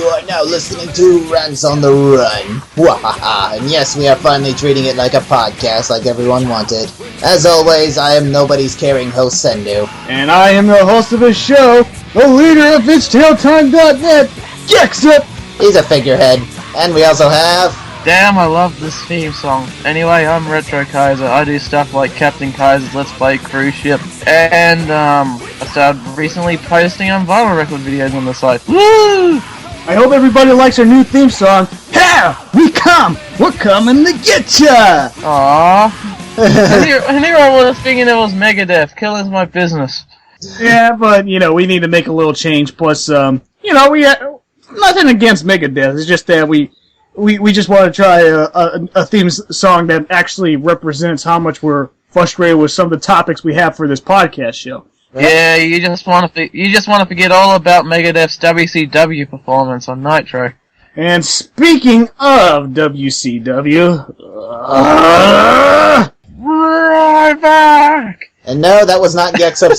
You are now listening to Rants on the Run. Wahaha. And yes, we are finally treating it like a podcast like everyone wanted. As always, I am nobody's caring host, Sendu. And I am the host of the show, the leader of Itstailtime.net, Gexup. He's a figurehead. And we also have... Damn, I love this theme song. Anyway, I'm Retrokaiser. I do stuff like Captain Kaiser's Let's Play Cruise Ship. And, I started recently posting on vinyl record videos on the site. Woo! I hope everybody likes our new theme song. Here we come! We're coming to get ya! Aww. and here I was thinking it was Megadeth. Killer's my business. Yeah, but, we need to make a little change. Plus, we nothing against Megadeth. It's just that we just want to try a theme song that actually represents how much we're frustrated with some of the topics we have for this podcast show. Yeah, you just want to forget all about Megadeth's WCW performance on Nitro. And speaking of WCW, right back. And no, that was not Gexup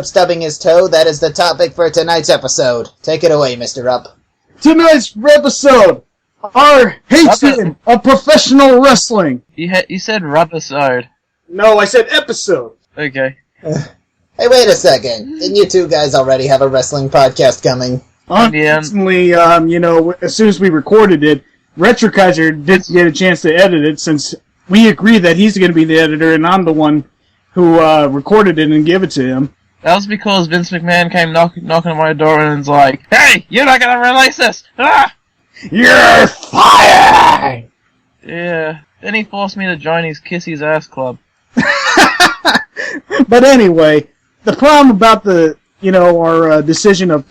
stubbing his toe. That is the topic for tonight's episode. Take it away, Mr. Up. Tonight's episid, our hatred of professional wrestling. You said rubbersode. No, I said episode. Okay. Hey, wait a second. Didn't you two guys already have a wrestling podcast coming? Unfortunately, as soon as we recorded it, Retrokaiser didn't get a chance to edit it since we agreed that he's going to be the editor and I'm the one who recorded it and gave it to him. That was because Vince McMahon came knocking on my door and was like, "Hey, you're not gonna release this! Ah! You're fired!" Yeah. Then he forced me to join his Kiss His Ass Club. But anyway, the problem about our decision of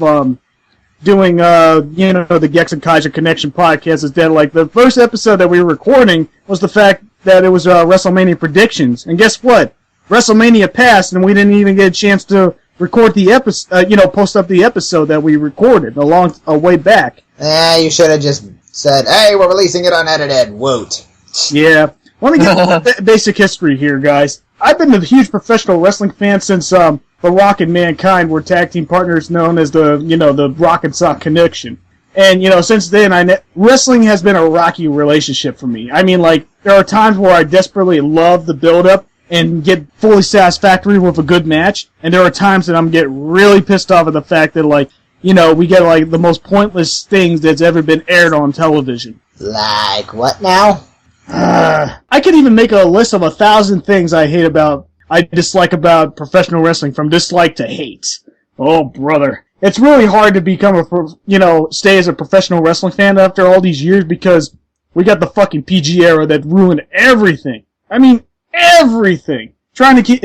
doing the Gex Kaiser Connection Podcast is that the first episode that we were recording was the fact that it was WrestleMania predictions, and guess what? WrestleMania passed, and we didn't even get a chance to record the episode, post up the episode that we recorded a way back. You should have just said, "Hey, we're releasing it unedited." Woot. Yeah. Let me get basic history here, guys. I've been a huge professional wrestling fan since The Rock and Mankind were tag team partners known as the Rock and Sock Connection. And, since then, wrestling has been a rocky relationship for me. I mean, there are times where I desperately love the build-up and get fully satisfactory with a good match, and there are times that I'm getting really pissed off at the fact that, we get, the most pointless things that's ever been aired on television. Like what now? I could even make a list of 1,000 things I dislike about professional wrestling, from dislike to hate. Oh, brother. It's really hard to become stay as a professional wrestling fan after all these years, because we got the fucking PG era that ruined everything. I mean, everything. Trying to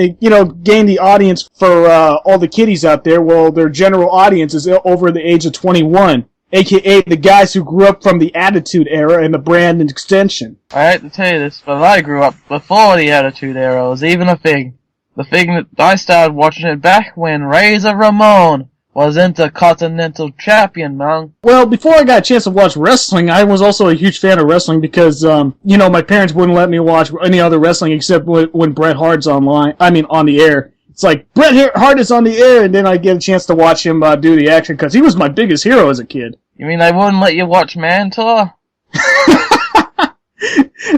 gain the audience for all the kiddies out there, well, their general audience is over the age of 21, aka the guys who grew up from the Attitude Era and the brand extension. I hate to tell you this, but I grew up before the Attitude Era was even a thing. The thing that I started watching it back when Razor Ramon was Intercontinental Champion, man. Well, before I got a chance to watch wrestling, I was also a huge fan of wrestling because, my parents wouldn't let me watch any other wrestling except when Bret Hart's on the air. It's like, Bret Hart is on the air, and then I get a chance to watch him do the action, because he was my biggest hero as a kid. You mean they wouldn't let you watch Mantor?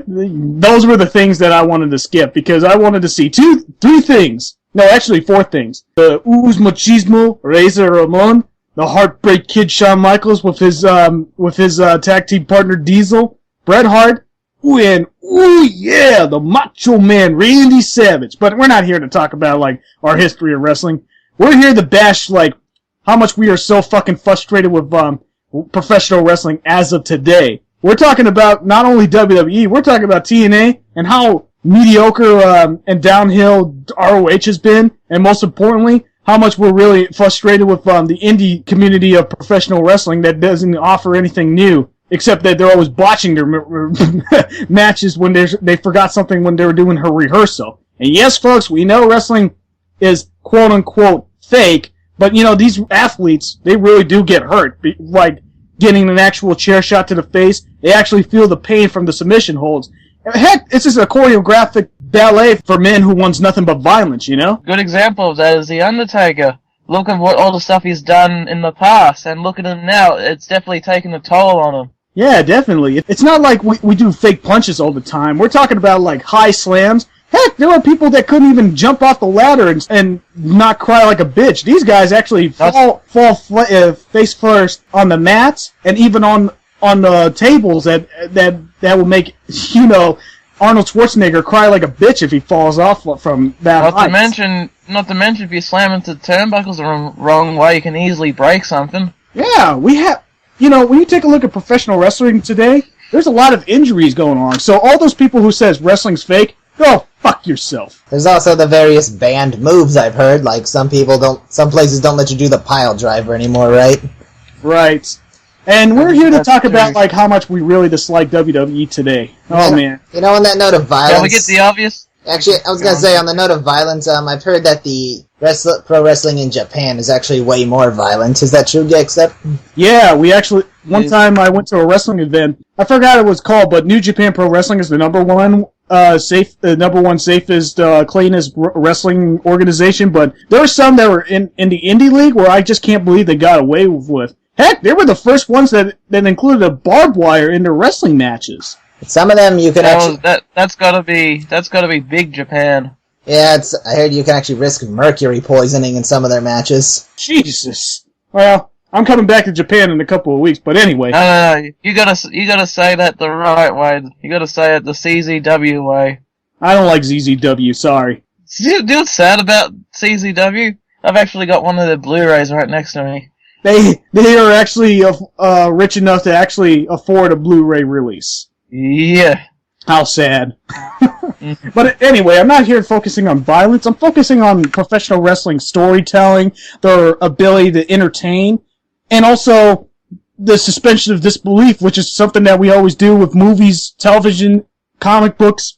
Those were the things that I wanted to skip, because I wanted to see three things. No, actually 4 things. The Ooze Machismo, Razor Ramon, the Heartbreak Kid Shawn Michaels with his tag team partner Diesel, Bret Hart, and the Macho Man Randy Savage. But we're not here to talk about our history of wrestling. We're here to bash how much we are so fucking frustrated with professional wrestling as of today. We're talking about not only WWE, we're talking about TNA and how mediocre and downhill ROH has been, and most importantly, how much we're really frustrated with the indie community of professional wrestling that doesn't offer anything new, except that they're always botching their matches when they forgot something when they were doing her rehearsal. And yes, folks, we know wrestling is quote-unquote fake, but these athletes, they really do get hurt, getting an actual chair shot to the face. They actually feel the pain from the submission holds. Heck, it's just a choreographic ballet for men who wants nothing but violence, Good example of that is The Undertaker. look at what all the stuff he's done in the past, and look at him now. It's definitely taken a toll on him. Yeah, definitely. It's not like we do fake punches all the time. We're talking about, like, high slams. Heck, there are people that couldn't even jump off the ladder and not cry like a bitch. These guys actually fall face first on the mats and even on the tables that will make, you know, Arnold Schwarzenegger cry like a bitch if he falls off from that height. Not to mention, if you slam into the turnbuckles the wrong way, you can easily break something. Yeah, we have, you know, when you take a look at professional wrestling today, there's a lot of injuries going on. So all those people who says wrestling's fake, go fuck yourself. There's also the various banned moves I've heard, like some places don't let you do the pile driver anymore, right? Right. And we're here to talk about, like, how much we really dislike WWE today. Oh, man. You know, on that note of violence... Can we get the obvious? Actually, I was going to say, on the note of violence, I've heard that the pro wrestling in Japan is actually way more violent. Is that true, Gexup? Yeah, we actually... One time I went to a wrestling event. I forgot what it was called, but New Japan Pro Wrestling is the number one safest, cleanest wrestling organization. But there were some that were in the indie league where I just can't believe they got away with. Heck, they were the first ones that included a barbed wire in their wrestling matches. Some of them you can actually... That's gotta be big Japan. Yeah, I heard you can actually risk mercury poisoning in some of their matches. Jesus. Well, I'm coming back to Japan in a couple of weeks, but anyway. No, you gotta say that the right way. You gotta say it the CZW way. I don't like ZZW, sorry. Do you know what's sad about CZW? I've actually got one of their Blu-rays right next to me. They are actually rich enough to actually afford a Blu-ray release. Yeah. How sad. But anyway, I'm not here focusing on violence. I'm focusing on professional wrestling storytelling, their ability to entertain, and also the suspension of disbelief, which is something that we always do with movies, television, comic books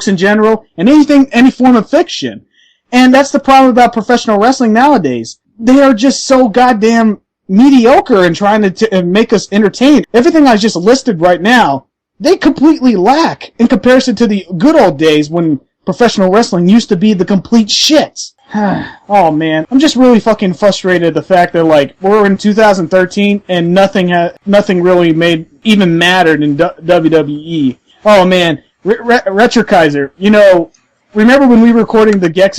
in general, and any form of fiction. And that's the problem about professional wrestling nowadays. They are just so goddamn mediocre in trying to make us entertained. Everything I just listed right now, they completely lack in comparison to the good old days when professional wrestling used to be the complete shit. Oh man, I'm just really fucking frustrated at the fact that, like, we're in 2013 and nothing really even mattered in WWE. Oh man, Retrokaiser, you know, remember when we were recording the Gex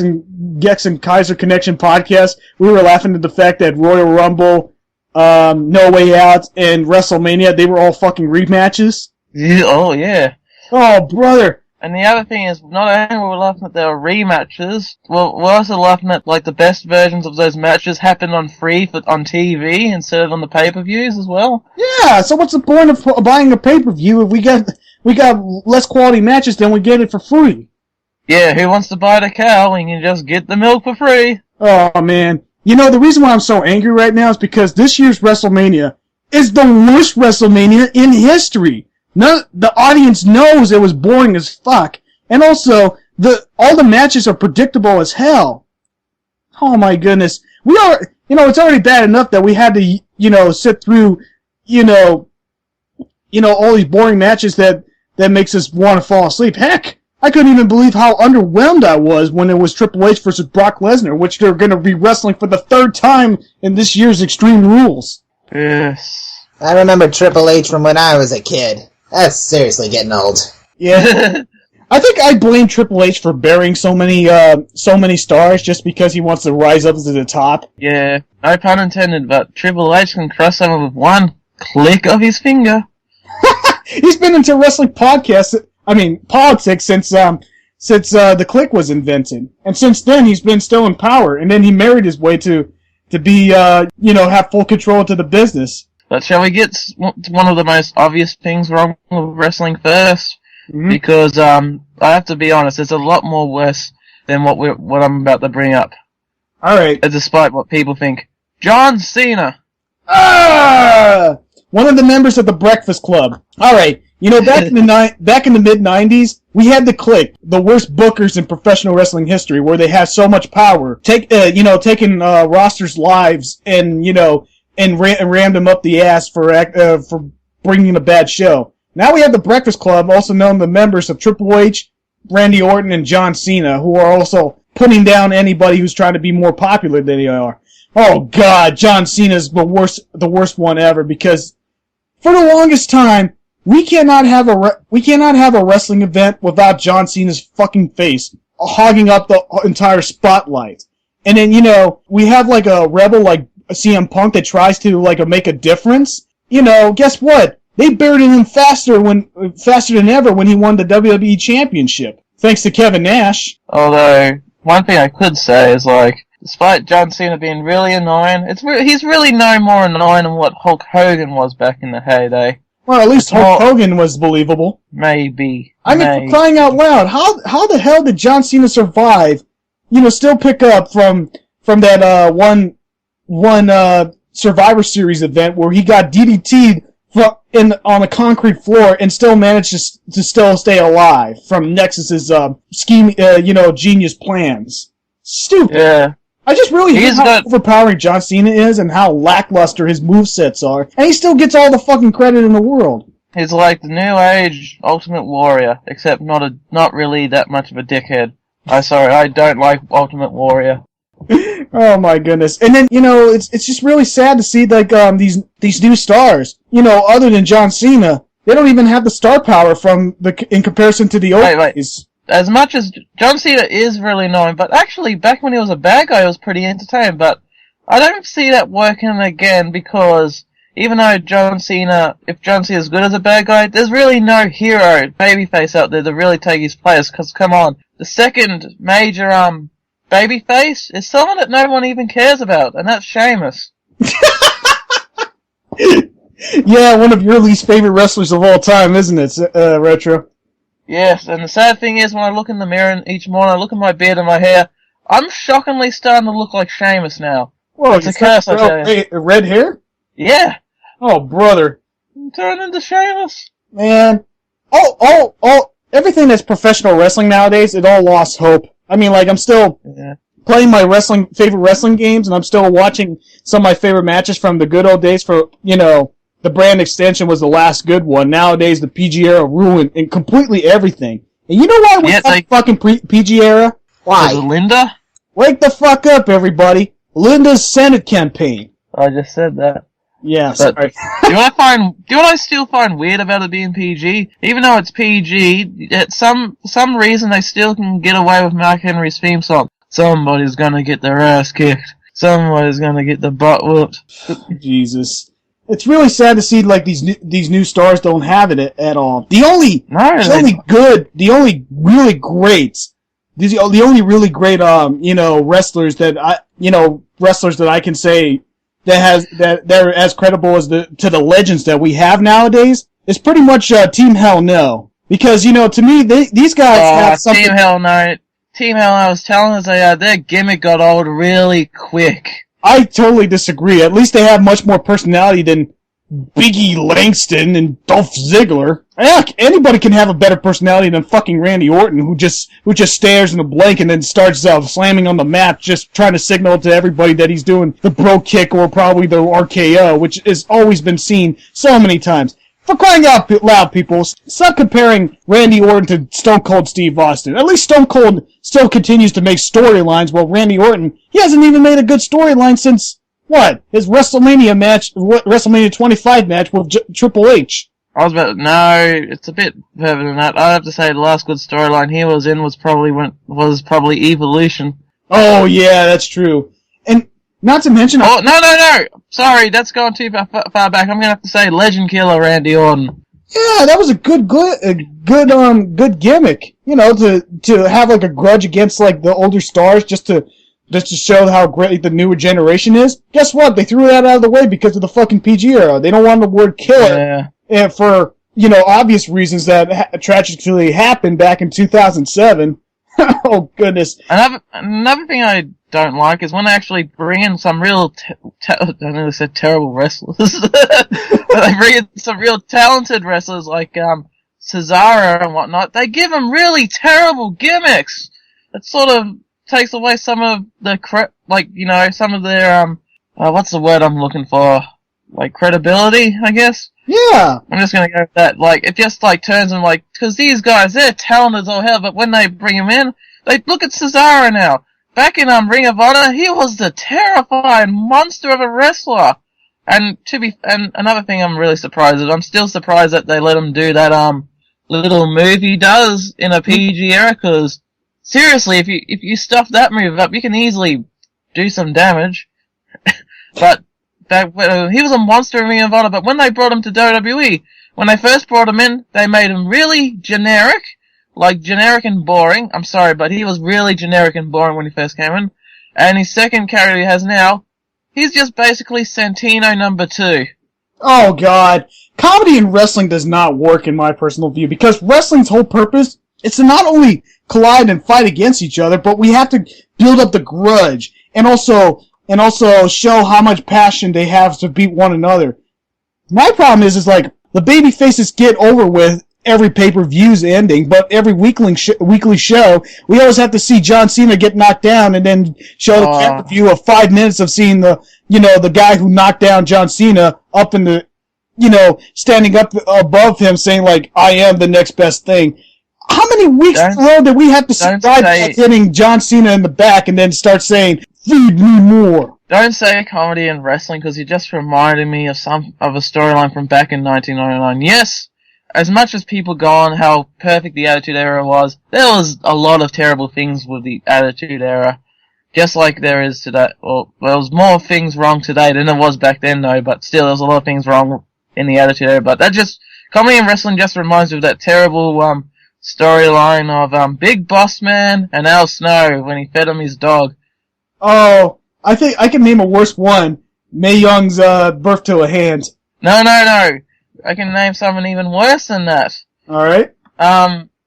and Kaiser Connection podcast, we were laughing at the fact that Royal Rumble, No Way Out, and WrestleMania, they were all fucking rematches? Oh, yeah. Oh, brother. And the other thing is, not only were we laughing at their rematches, we're also laughing at, like, the best versions of those matches happened on on TV instead of on the pay-per-views as well. Yeah, so what's the point of buying a pay-per-view if we got less quality matches than we get it for free? Yeah, who wants to buy the cow when you can just get the milk for free? Oh, man. You know, the reason why I'm so angry right now is because this year's WrestleMania is the worst WrestleMania in history. The audience knows it was boring as fuck. And also, all the matches are predictable as hell. Oh my goodness. It's already bad enough that we had to, sit through, all these boring matches that makes us want to fall asleep. Heck, I couldn't even believe how underwhelmed I was when it was Triple H versus Brock Lesnar, which they're going to be wrestling for the third time in this year's Extreme Rules. Yes. I remember Triple H from when I was a kid. That's seriously getting old. Yeah. I think I blame Triple H for burying so many stars just because he wants to rise up to the top. Yeah, no pun intended, but Triple H can crush someone with one click of his finger. He's been into wrestling politics since the click was invented. And since then, he's been still in power. And then he married his way to be, have full control to the business. But shall we get one of the most obvious things wrong with wrestling first? Mm-hmm. Because I have to be honest, it's a lot more worse than what I'm about to bring up. All right. Despite what people think, John Cena. One of the members of the Breakfast Club. All right. Back in the mid-90s, we had the Click, the worst bookers in professional wrestling history, where they have so much power, taking rosters' lives and rammed them up the ass for bringing a bad show. Now we have the Breakfast Club, also known the members of Triple H, Randy Orton, and John Cena, who are also putting down anybody who's trying to be more popular than they are. Oh God, John Cena's the worst one ever, because for the longest time we cannot have a wrestling event without John Cena's fucking face hogging up the entire spotlight. And then, we have like a rebel like CM Punk that tries to like make a difference. Guess what? They buried him faster than ever when he won the WWE Championship, thanks to Kevin Nash. Although, one thing I could say is, like, despite John Cena being really annoying, he's really no more annoying than what Hulk Hogan was back in the heyday. Well, at least Hulk Hogan was believable. Maybe. I mean, for crying out loud, how the hell did John Cena survive? Still pick up from that one Survivor Series event where he got DDT'd on a concrete floor and still managed to still stay alive from Nexus's genius plans. Stupid. Yeah. I just really hate how overpowering John Cena is and how lackluster his movesets are, and he still gets all the fucking credit in the world. He's like the new age Ultimate Warrior, except not really that much of a dickhead. I don't like Ultimate Warrior. Oh my goodness. And then, it's just really sad to see like these new stars, other than John Cena, they don't even have the star power in comparison to the old days. As much as John Cena is really annoying, but actually back when he was a bad guy, he was pretty entertaining, but I don't see that working again, because even though if John Cena is good as a bad guy, there's really no hero babyface out there to really take his place, because come on, the second major babyface is someone that no one even cares about, and that's Sheamus. Yeah, one of your least favorite wrestlers of all time, isn't it, Retro? Yes, and the sad thing is, when I look in the mirror each morning, I look at my beard and my hair, I'm shockingly starting to look like Sheamus now. Whoa, it's a curse, I tell you. Red hair? Yeah. Oh, brother. I'm turning into Sheamus. Man. Everything that's professional wrestling nowadays, it all lost hope. I mean, like, I'm still playing my favorite wrestling games, and I'm still watching some of my favorite matches from the good old days for, the brand extension was the last good one. Nowadays, the PG era ruined and completely everything. And you know why we have fucking PG era? Why? Was it Linda? Wake the fuck up, everybody. Linda's Senate campaign. I just said that. Yeah, sorry. Do you know what I still find weird about it being PG? Even though it's PG, some reason they still can get away with Mark Henry's theme song. Somebody's gonna get their ass kicked. Somebody's gonna get the butt whooped. Jesus. It's really sad to see like these new stars don't have it at all. The only really great wrestlers that I can say that they're as credible as to the legends that we have nowadays is pretty much Team Hell No, because to me these guys have something. Team Hell No, I was telling us their gimmick got old really quick. I totally disagree. At least they have much more personality than Biggie Langston and Dolph Ziggler. Heck, anybody can have a better personality than fucking Randy Orton, who just stares in the blank and then starts slamming on the mat, just trying to signal to everybody that he's doing the bro kick or probably the RKO, which has always been seen so many times. For crying out loud, people, stop comparing Randy Orton to Stone Cold Steve Austin. At least Stone Cold still continues to make storylines, while Randy Orton, he hasn't even made a good storyline since, his WrestleMania 25 match with Triple H. It's a bit further than that. I'd have to say the last good storyline he was in was probably Evolution. Oh yeah, that's true. And not to mention... Oh, no! Sorry, that's going too far back. I'm gonna have to say Legend Killer Randy Orton. Yeah, that was a good gimmick. To have like a grudge against like the older stars just to show how great the newer generation is. Guess what? They threw that out of the way because of the fucking PG era. They don't want the word killer. And for, obvious reasons that tragically happened back in 2007. Oh, goodness. Another thing I don't like is when they actually bring in some real, I nearly said terrible wrestlers. They bring in some real talented wrestlers like Cesaro and whatnot. They give them really terrible gimmicks. It sort of takes away some of the some of their what's the word I'm looking for? Like credibility, I guess. Yeah. I'm just gonna go with that. Like, it just turns them because these guys, they're talented as all hell, but when they bring them in, They look at Cesaro now. Back in Ring of Honor, he was the terrifying monster of a wrestler. And another thing I'm really surprised at, I'm still surprised that they let him do that little move he does in a PG era, because seriously, if you stuff that move up, you can easily do some damage. But he was a monster in Ring of Honor, but when they brought him to WWE, when they first brought him in, they made him really generic, like generic and boring. I'm sorry, but he was really generic and boring when he first came in. And his second character he has now, he's just basically Santino number 2. Oh god. Comedy in wrestling does not work in my personal view, because wrestling's whole purpose is to not only collide and fight against each other, but we have to build up the grudge and also show how much passion they have to beat one another. My problem is like the baby faces get over with every pay-per-view's ending, but every weekly show, we always have to see John Cena get knocked down and then show the pay-per-view of 5 minutes of seeing the guy who knocked down John Cena up in the, standing up above him saying like, I am the next best thing. How many weeks in a row did we have to see hitting John Cena in the back and then start saying, feed me more? Don't say comedy in wrestling, because you just reminded me of a storyline from back in 1999. Yes, as much as people go on how perfect the Attitude Era was, there was a lot of terrible things with the Attitude Era. Just like there is today. Well, there was more things wrong today than there was back then, though, but still, there was a lot of things wrong in the Attitude Era. But comedy in wrestling just reminds me of that terrible, storyline of, Big Boss Man and Al Snow when he fed him his dog. Oh, I think I can name a worse one. Mae Young's, birth to a hand. No. I can name something even worse than that. Alright.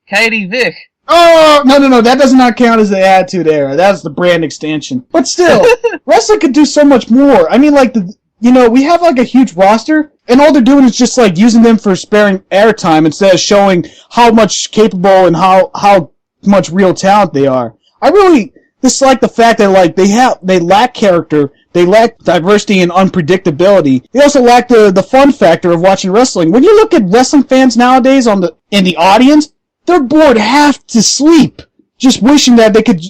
Katie Vick. Oh, no, that does not count as the Attitude Era. That's the brand extension. But still, wrestling could do so much more. I mean, like, we have, like, a huge roster, and all they're doing is just, like, using them for sparing airtime instead of showing how much capable and how much real talent they are. I really dislike the fact that, like, they lack character, they lack diversity and unpredictability. They also lack the fun factor of watching wrestling. When you look at wrestling fans nowadays in the audience, they're bored half to sleep, just wishing that they could,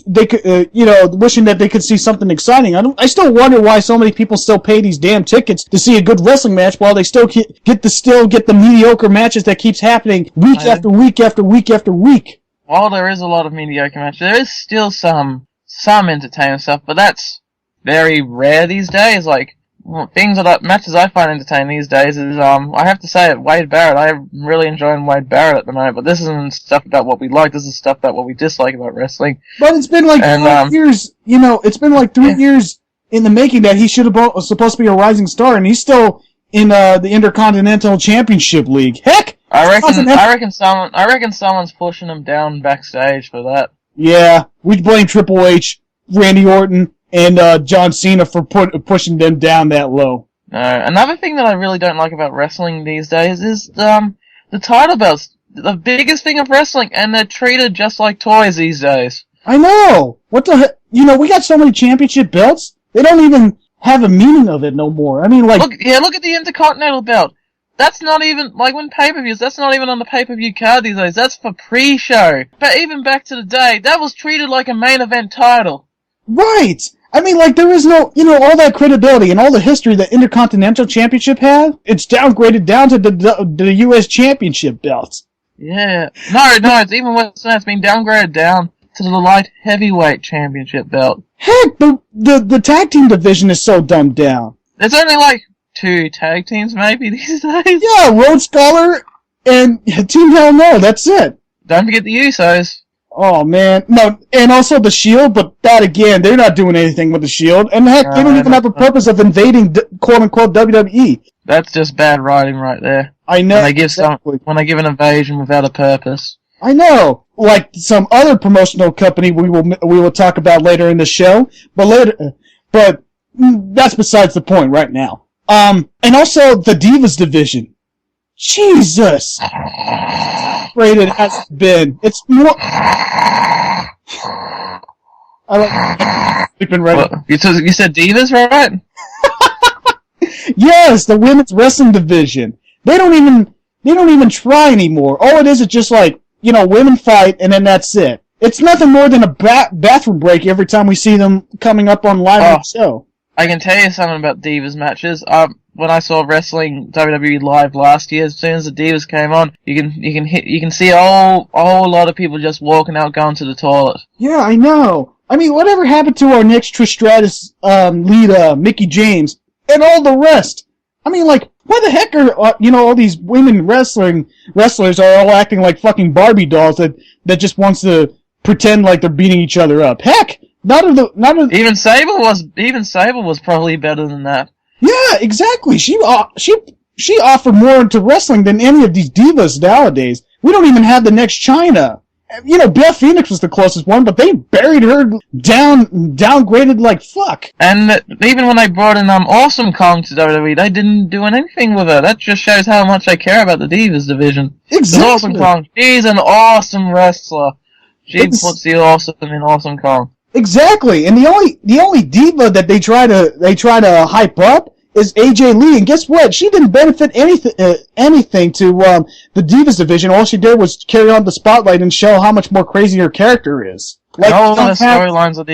wishing that they could see something exciting. I still wonder why so many people still pay these damn tickets to see a good wrestling match, while they still get the mediocre matches that keeps happening week after week after week after week. While there is a lot of mediocre matches, there is still some entertaining stuff, but that's very rare these days. Like, matches I find entertaining these days is, I have to say it, Wade Barrett. I'm really enjoying Wade Barrett at the moment, but this isn't stuff about what we like, this is stuff about what we dislike about wrestling. But it's been like 3 years, it's been like 3 years in the making that he was supposed to be a rising star, and he's still in, the Intercontinental Championship League. Heck! I reckon someone's pushing him down backstage for that. Yeah, we blame Triple H, Randy Orton, and John Cena for pushing them down that low. Another thing that I really don't like about wrestling these days is the title belts. The biggest thing of wrestling, and they're treated just like toys these days. I know! What the heck? We got so many championship belts, they don't even have a meaning of it no more. I mean, like... Look at the Intercontinental belt. That's not even, like, when pay-per-views, that's not even on the pay-per-view card these days. That's for pre-show. But even back to the day, that was treated like a main event title. Right! I mean, like, there is no, all that credibility and all the history that Intercontinental Championship had, it's downgraded down to the U.S. Championship belts. Yeah. No, it's even worse than that. It's been downgraded down to the light heavyweight championship belt. Heck, the tag team division is so dumbed down. There's only, like, 2 tag teams maybe these days. Yeah, Road Scholar and Team Hell No, that's it. Don't forget the Usos. Oh, man. No, and also the Shield, but that again, they're not doing anything with the Shield. And heck, they don't even have a purpose of invading, quote-unquote, WWE. That's just bad writing right there. I know. When they give an invasion without a purpose. I know. Like some other promotional company we will talk about later in the show, but that's besides the point right now. And also the Divas division. Jesus! Rated as it's been. It's more... I like sleeping ready. Well, you said Divas, right? Yes, the women's wrestling division. They don't even try anymore. All it is just like, women fight and then that's it. It's nothing more than a bathroom break every time we see them coming up on live on the show. I can tell you something about Divas matches. When I saw wrestling WWE live last year, as soon as the Divas came on, you can see a whole lot of people just walking out, going to the toilet. Yeah, I know. I mean, whatever happened to our next Trish Stratus lead, Mickie James, and all the rest? I mean, like, why the heck are all these women wrestlers are all acting like fucking Barbie dolls that just wants to pretend like they're beating each other up? Heck, even Sable was probably better than that. Yeah, exactly. She offered more into wrestling than any of these divas nowadays. We don't even have the next Chyna. Beth Phoenix was the closest one, but they buried her downgraded like fuck. And even when they brought in Awesome Kong to WWE, they didn't do anything with her. That just shows how much they care about the divas division. Exactly. Awesome Kong, she's an awesome wrestler. She puts the awesome in Awesome Kong. Exactly, and the only diva that they try to hype up is AJ Lee, and guess what? She didn't benefit anything to the Divas division. All she did was carry on the spotlight and show how much more crazy her character is. Like, all the storylines are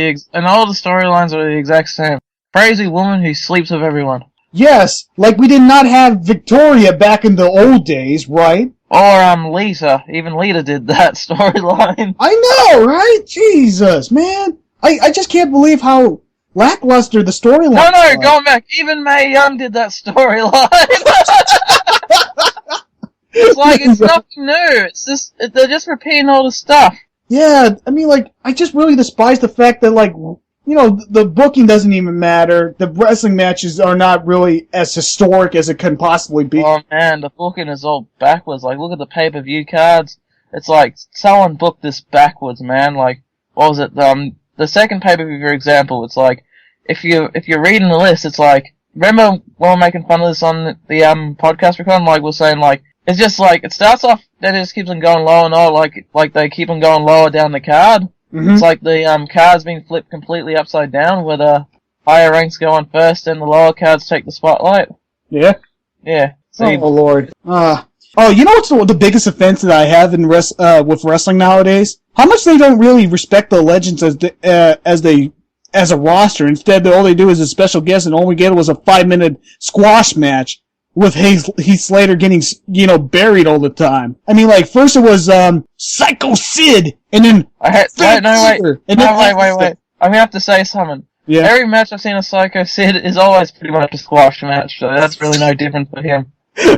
the exact same. Crazy woman who sleeps with everyone. Yes, like we did not have Victoria back in the old days, right? Or Lita. Even Lita did that storyline. I know, right? Jesus, man. I just can't believe how lackluster the storyline No, going back. Even Mae Young did that storyline. It's like, it's nothing new. It's just, they're just repeating all the stuff. Yeah, I mean, like, I just really despise the fact that, like, the booking doesn't even matter. The wrestling matches are not really as historic as it can possibly be. Oh man, the booking is all backwards. Like, look at the pay-per-view cards. It's like, someone booked this backwards, man. Like, what was it? The second pay-per-view, for example, it's like, if you're reading the list, it's like, remember when we were making fun of this on the podcast recording, like, we're saying, like, it's just like, it starts off, then it just keeps on going low and low, like they keep on going lower down the card. Mm-hmm. It's like the card's being flipped completely upside down, where the higher ranks go on first and the lower cards take the spotlight. Yeah? Yeah. See, oh, Lord. You know what's the biggest offense that I have in with wrestling nowadays? How much they don't really respect the legends as a roster. Instead, all they do is a special guest, and all we get was a 5-minute squash match with Heath Slater getting, buried all the time. I mean, like, first it was Psycho Sid, and then wait. I'm gonna have to say something. Yeah. Every match I've seen of Psycho Sid is always pretty much a squash match, so that's really no different for him.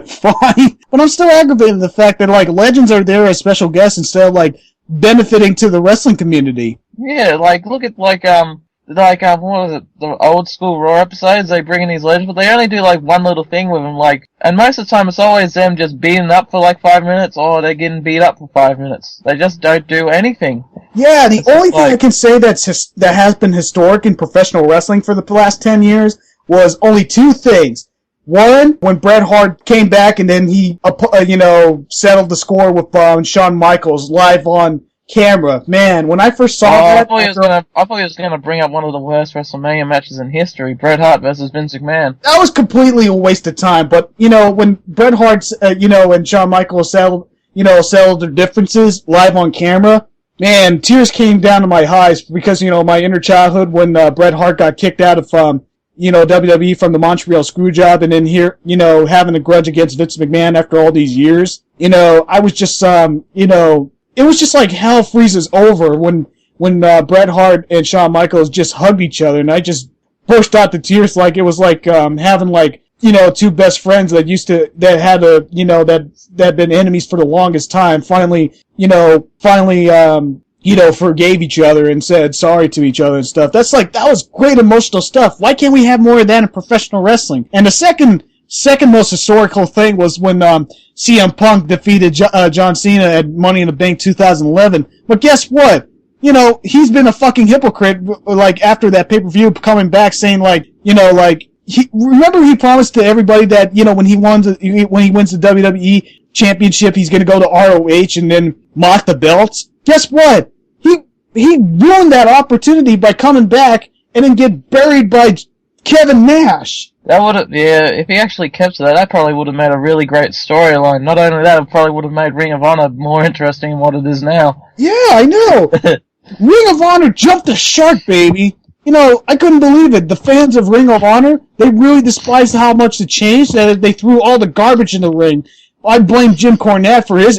Fine, but I'm still aggravated at the fact that, like, legends are there as special guests instead of, like, benefiting to the wrestling community. Yeah, like, look at, what was it, the old school Raw episodes, they bring in these legends, but they only do, like, one little thing with them, like, and most of the time it's always them just beating up for, like, 5 minutes, or they're getting beat up for 5 minutes. They just don't do anything. Yeah, the only thing I can say that has been historic in professional wrestling for the last 10 years was only two things. One, when Bret Hart came back and then he, settled the score with Shawn Michaels live on camera. Man, when I first saw that... I thought he was gonna bring up one of the worst WrestleMania matches in history, Bret Hart versus Vince McMahon. That was completely a waste of time, but, when Bret Hart, and Shawn Michaels settled their differences live on camera, man, tears came down to my eyes because, my inner childhood when Bret Hart got kicked out of, WWE from the Montreal Screwjob, and then here, having a grudge against Vince McMahon after all these years. I was just, it was just like hell freezes over when Bret Hart and Shawn Michaels just hugged each other, and I just burst out the tears like it was like, having like, two best friends that had been enemies for the longest time finally forgave each other and said sorry to each other and stuff. That was great emotional stuff. Why can't we have more of that in professional wrestling? And the second most historical thing was when CM Punk defeated John Cena at Money in the Bank 2011. But guess what? He's been a fucking hypocrite, like, after that pay-per-view, coming back saying, remember he promised to everybody that, when he wins the WWE championship, he's gonna go to ROH and then mock the belts? Guess what? He ruined that opportunity by coming back and then get buried by Kevin Nash. That would have, yeah, if he actually kept to that probably would have made a really great storyline. Not only that, it probably would have made Ring of Honor more interesting than what it is now. Yeah, I know! Ring of Honor jumped the shark, baby! You know, I couldn't believe it. The fans of Ring of Honor, they really despised how much it changed, that they threw all the garbage in the ring. I blame Jim Cornette for his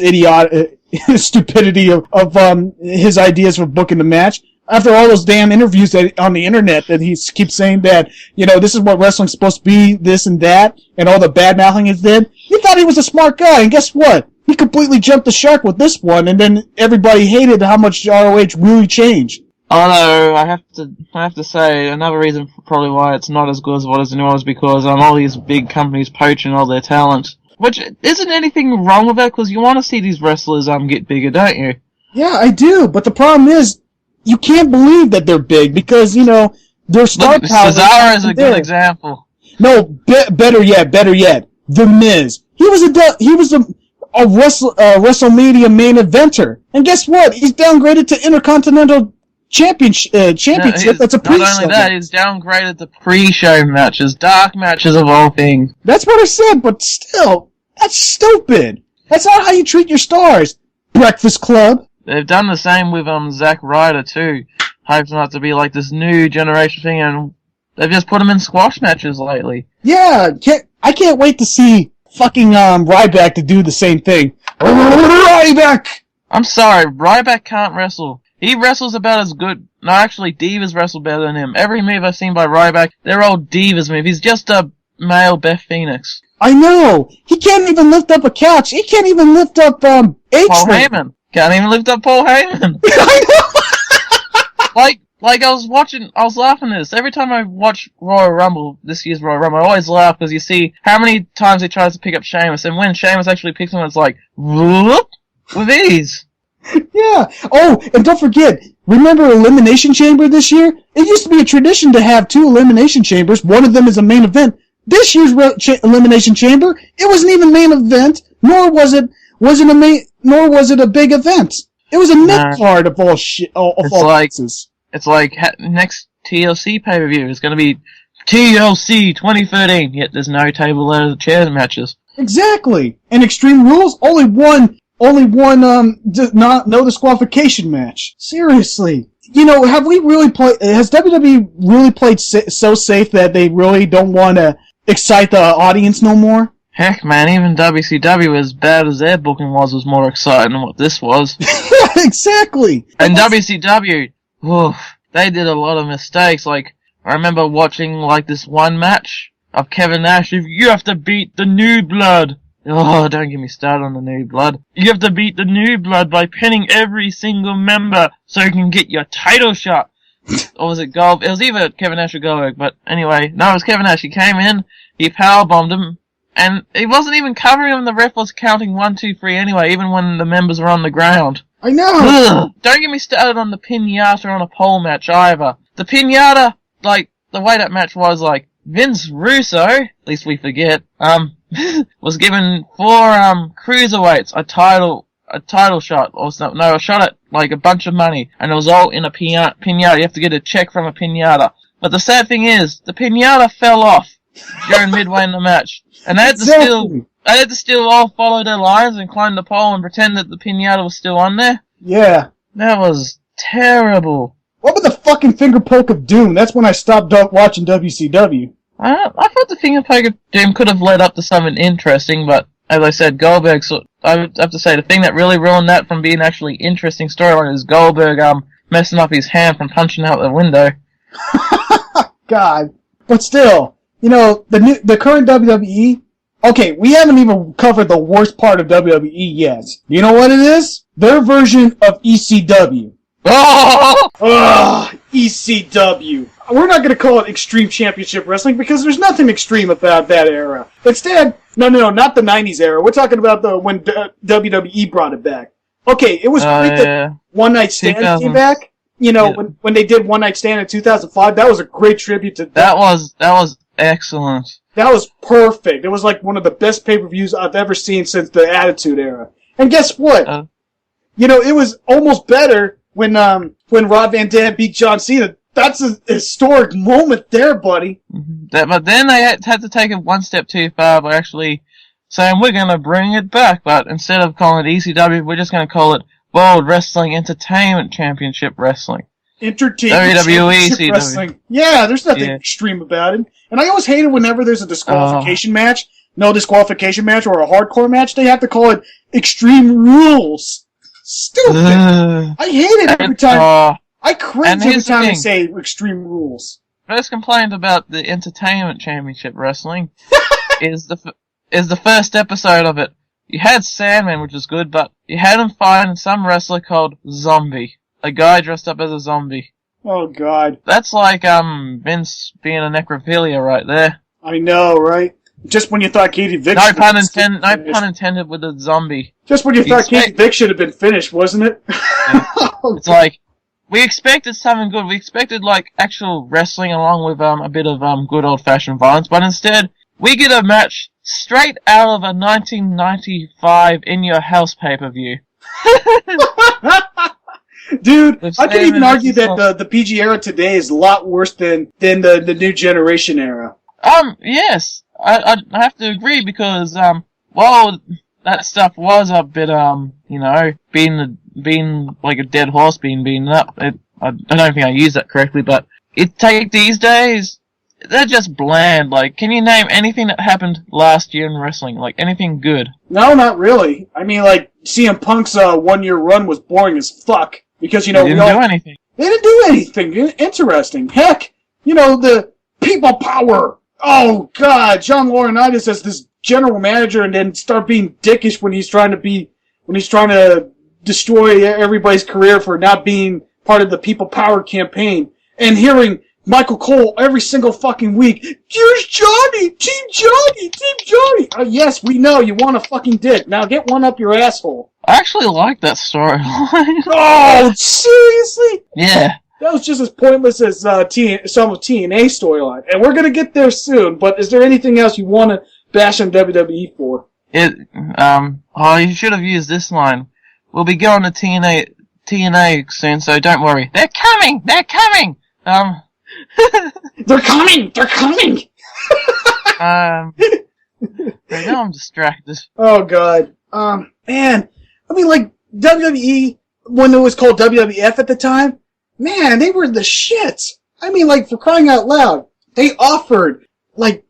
his stupidity of his ideas for booking the match. After all those damn interviews on the internet that he keeps saying that, you know, this is what wrestling's supposed to be, this and that, and all the bad-mouthing he did, he thought he was a smart guy, and guess what? He completely jumped the shark with this one, and then everybody hated how much ROH really changed. Although, I have to say, another reason probably why it's not as good as what it was because all these big companies poaching all their talent. Which, isn't anything wrong with that, because you want to see these wrestlers get bigger, don't you? Yeah, I do, but the problem is, you can't believe that they're big because, you know, their star power. Cesaro is a good example. No, better yet, The Miz. He was a WrestleMania main eventer, and guess what? He's downgraded to Intercontinental Championship. That's a pre-show. Not only that, he's downgraded to pre-show matches, dark matches of all things. That's what I said, but still, that's stupid. That's not how you treat your stars. Breakfast Club. They've done the same with Zack Ryder too. Hopes not to be like this new generation thing, and they've just put him in squash matches lately. Yeah, I can't wait to see fucking Ryback to do the same thing. Ryback! I'm sorry, Ryback can't wrestle. He wrestles about as good. No, actually, Divas wrestle better than him. Every move I've seen by Ryback, they're all Divas moves. He's just a male Beth Phoenix. I know! He can't even lift up a couch. He can't even lift up, Paul Heyman. Can't even lift up Paul Heyman. I know! Like I was laughing at this. Every time I watch Royal Rumble, this year's Royal Rumble, I always laugh because you see how many times he tries to pick up Sheamus, and when Sheamus actually picks him, it's like, whoop, with ease. Yeah. Oh, and don't forget, remember Elimination Chamber this year? It used to be a tradition to have 2 Elimination Chambers. One of them is a main event. This year's Elimination Chamber, it wasn't even main event, nor was it a big event. It was a mid-card of all shit. It's like next TLC pay-per-view is going to be TLC 2013. Yet there's no table, ladders, chairs matches. Exactly. And Extreme Rules, only one no disqualification match. Seriously. You know, has WWE really played so safe that they really don't want to excite the audience no more? Heck, man, even WCW, as bad as their booking was more exciting than what this was. Yeah, exactly. And WCW, they did a lot of mistakes. Like, I remember watching, like, this one match of Kevin Nash. If you have to beat the New Blood. Oh, don't get me started on the New Blood. You have to beat the New Blood by pinning every single member so you can get your title shot. Or was it Goldberg? It was either Kevin Nash or Goldberg, but anyway, no, it was Kevin Nash. He came in, he powerbombed him, and he wasn't even covering him. The ref was counting 1, 2, 3 anyway, even when the members were on the ground. I know! Ugh. Don't get me started on the pinata on a pole match either. The pinata, like, the way that match was, like, Vince Russo, at least we forget, was given 4, cruiserweights a title shot, or no, a shot at, like, a bunch of money, and it was all in a pinata. You have to get a check from a pinata. But the sad thing is, the pinata fell off during midway in the match, and they had to still all follow their lines and climb the pole and pretend that the pinata was still on there. Yeah. That was terrible. What about the fucking finger poke of doom? That's when I stopped watching WCW. I thought the finger poke of doom could have led up to something interesting, but as I said, Goldberg, I would have to say the thing that really ruined that from being actually interesting storyline is Goldberg messing up his hand from punching out the window. God. But still, you know, the current WWE, okay, we haven't even covered the worst part of WWE yet. You know what it is? Their version of ECW. ECW. We're not going to call it Extreme Championship Wrestling because there's nothing extreme about that era. Instead, no, not the 90s era. We're talking about when WWE brought it back. Okay, it was great that One Night Stand came back. You know, when they did One Night Stand in 2005, that was a great tribute to that was excellent. That was perfect. It was like one of the best pay-per-views I've ever seen since the Attitude Era. And guess what? You know, it was almost better when Rob Van Dam beat John Cena. That's a historic moment there, buddy. But then they had to take it one step too far by actually saying we're going to bring it back, but instead of calling it ECW, we're just going to call it World Wrestling Entertainment Championship Wrestling. Entertainment WWE Wrestling. Yeah, there's nothing extreme about it. And I always hate it whenever there's a disqualification match, no disqualification match, or a hardcore match, they have to call it Extreme Rules. Stupid. I hate it every time. I cringe every time they say Extreme Rules. First complaint about the Entertainment Championship Wrestling is the first episode of it. You had Sandman, which was good, but you had him find some wrestler called Zombie. A guy dressed up as a zombie. Oh, God. That's like, Vince being a necrophilia right there. I know, right? Just when you thought Katie Vick No pun intended with the zombie. Just when you thought Katie Vick should have been finished, wasn't it? Yeah. It's like, we expected something good. We expected, like, actual wrestling along with, a bit of, good old-fashioned violence, but instead, we get a match straight out of a 1995 In Your House pay-per-view. Dude, I can even argue that the PG era today is a lot worse than the new generation era. Yes. I have to agree because, while that stuff was a bit, being like a dead horse being beaten up, I don't think I used that correctly, but these days, they're just bland. Like, can you name anything that happened last year in wrestling? Like, anything good? No, not really. I mean, like, CM Punk's 1-year run was boring as fuck. Because, they didn't do anything. They didn't do anything interesting. Heck, the people power. Oh, God, John Laurinaitis as this general manager and then start being dickish when he's trying to destroy everybody's career for not being part of the people power campaign. And hearing Michael Cole every single fucking week, here's Johnny, Team Johnny, Team Johnny. Yes, we know, you want a fucking dick. Now get one up your asshole. I actually like that storyline. Oh, seriously? Yeah. That was just as pointless as some of TNA storyline. And we're gonna get there soon, but is there anything else you want to bash on WWE for? You should have used this line. We'll be going to TNA soon, so don't worry. They're coming! They're coming! They're coming! They're coming! Now I'm distracted. Oh, God. Man, I mean, like, WWE, when it was called WWF at the time, man, they were the shit. I mean, like, for crying out loud, they offered, like,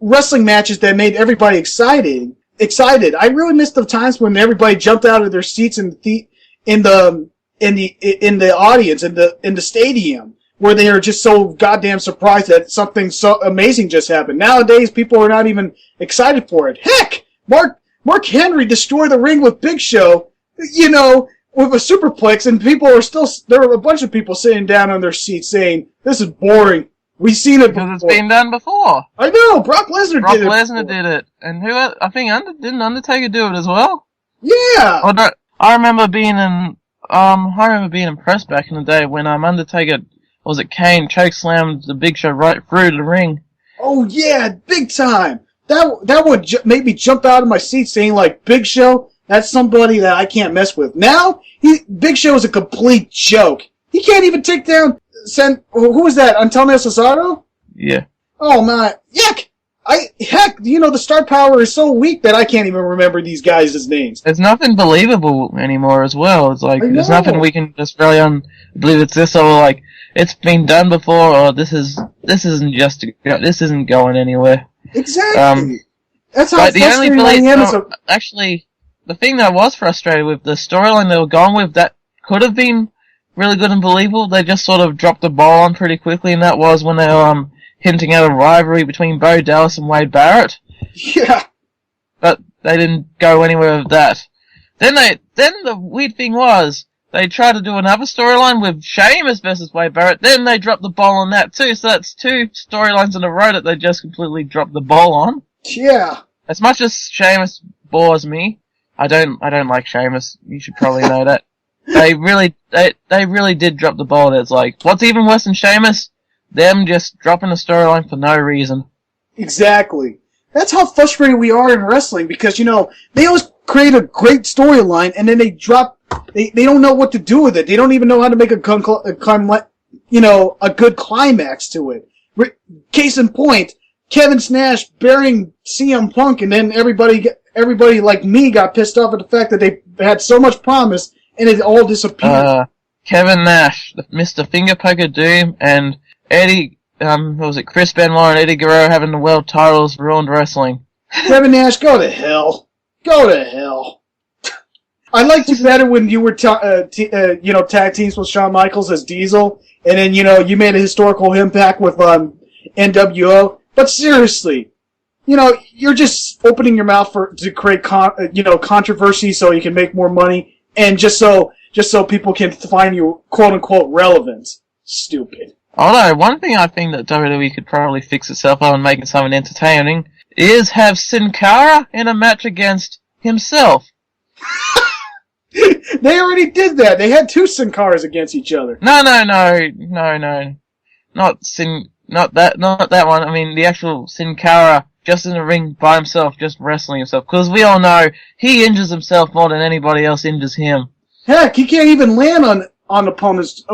wrestling matches that made everybody excited. I really missed the times when everybody jumped out of their seats in the audience, in the stadium, where they are just so goddamn surprised that something so amazing just happened. Nowadays, people are not even excited for it. Heck, Mark Henry destroyed the ring with Big Show, with a superplex, and there were a bunch of people sitting down on their seats saying, this is boring. We've seen it before. Because it's been done before. I know, Brock Lesnar did it. And I think didn't Undertaker do it as well? Yeah! I remember being impressed back in the day when Undertaker, was it Kane, chokeslammed the Big Show right through the ring. Oh yeah, big time! That would make me jump out of my seat saying, like, Big Show, that's somebody that I can't mess with. Now, Big Show is a complete joke. He can't even take down, who was that, Antonio Cesaro? Yeah. Oh my, yuck! The star power is so weak that I can't even remember these guys' names. There's nothing believable anymore as well. It's like, there's nothing we can just rely on, believe it's this, or like, it's been done before, or this isn't going anywhere. Exactly. That's how frustrating I am. Actually, the thing that I was frustrated with, the storyline they were going with, that could have been really good and believable, they just sort of dropped the ball on pretty quickly, and that was when they were, hinting at a rivalry between Bo Dallas and Wade Barrett. Yeah. But they didn't go anywhere with that. Then the weird thing was, they tried to do another storyline with Sheamus versus Wade Barrett, then they dropped the ball on that too, so that's two storylines in a row that they just completely dropped the ball on. Yeah. As much as Sheamus bores me, I don't like Sheamus, you should probably know that. They really did drop the ball. It's like, what's even worse than Sheamus? Them just dropping a storyline for no reason. Exactly. That's how frustrated we are in wrestling, because, they always create a great storyline, and then they don't know what to do with it. They don't even know how to make a a good climax to it. Case in point, Kevin Nash burying CM Punk, and then everybody like me got pissed off at the fact that they had so much promise and it all disappeared. Kevin Nash, Mr. Finger Poker Doom, and Eddie, Chris Benoit and Eddie Guerrero having the world titles ruined wrestling. Kevin Nash, go to hell. Go to hell. I liked you better when you were tag teams with Shawn Michaels as Diesel, and then you made a historical impact with NWO. But seriously, you're just opening your mouth to create controversy so you can make more money, and just so people can find you quote unquote relevant. Stupid. Although one thing I think that WWE could probably fix itself on and make it something entertaining is have Sin Cara in a match against himself. They already did that. They had 2 Sin Caras against each other. No. Not that one. I mean, the actual Sin Cara just in the ring by himself, just wrestling himself. Because we all know he injures himself more than anybody else injures him. Heck, he can't even land on opponents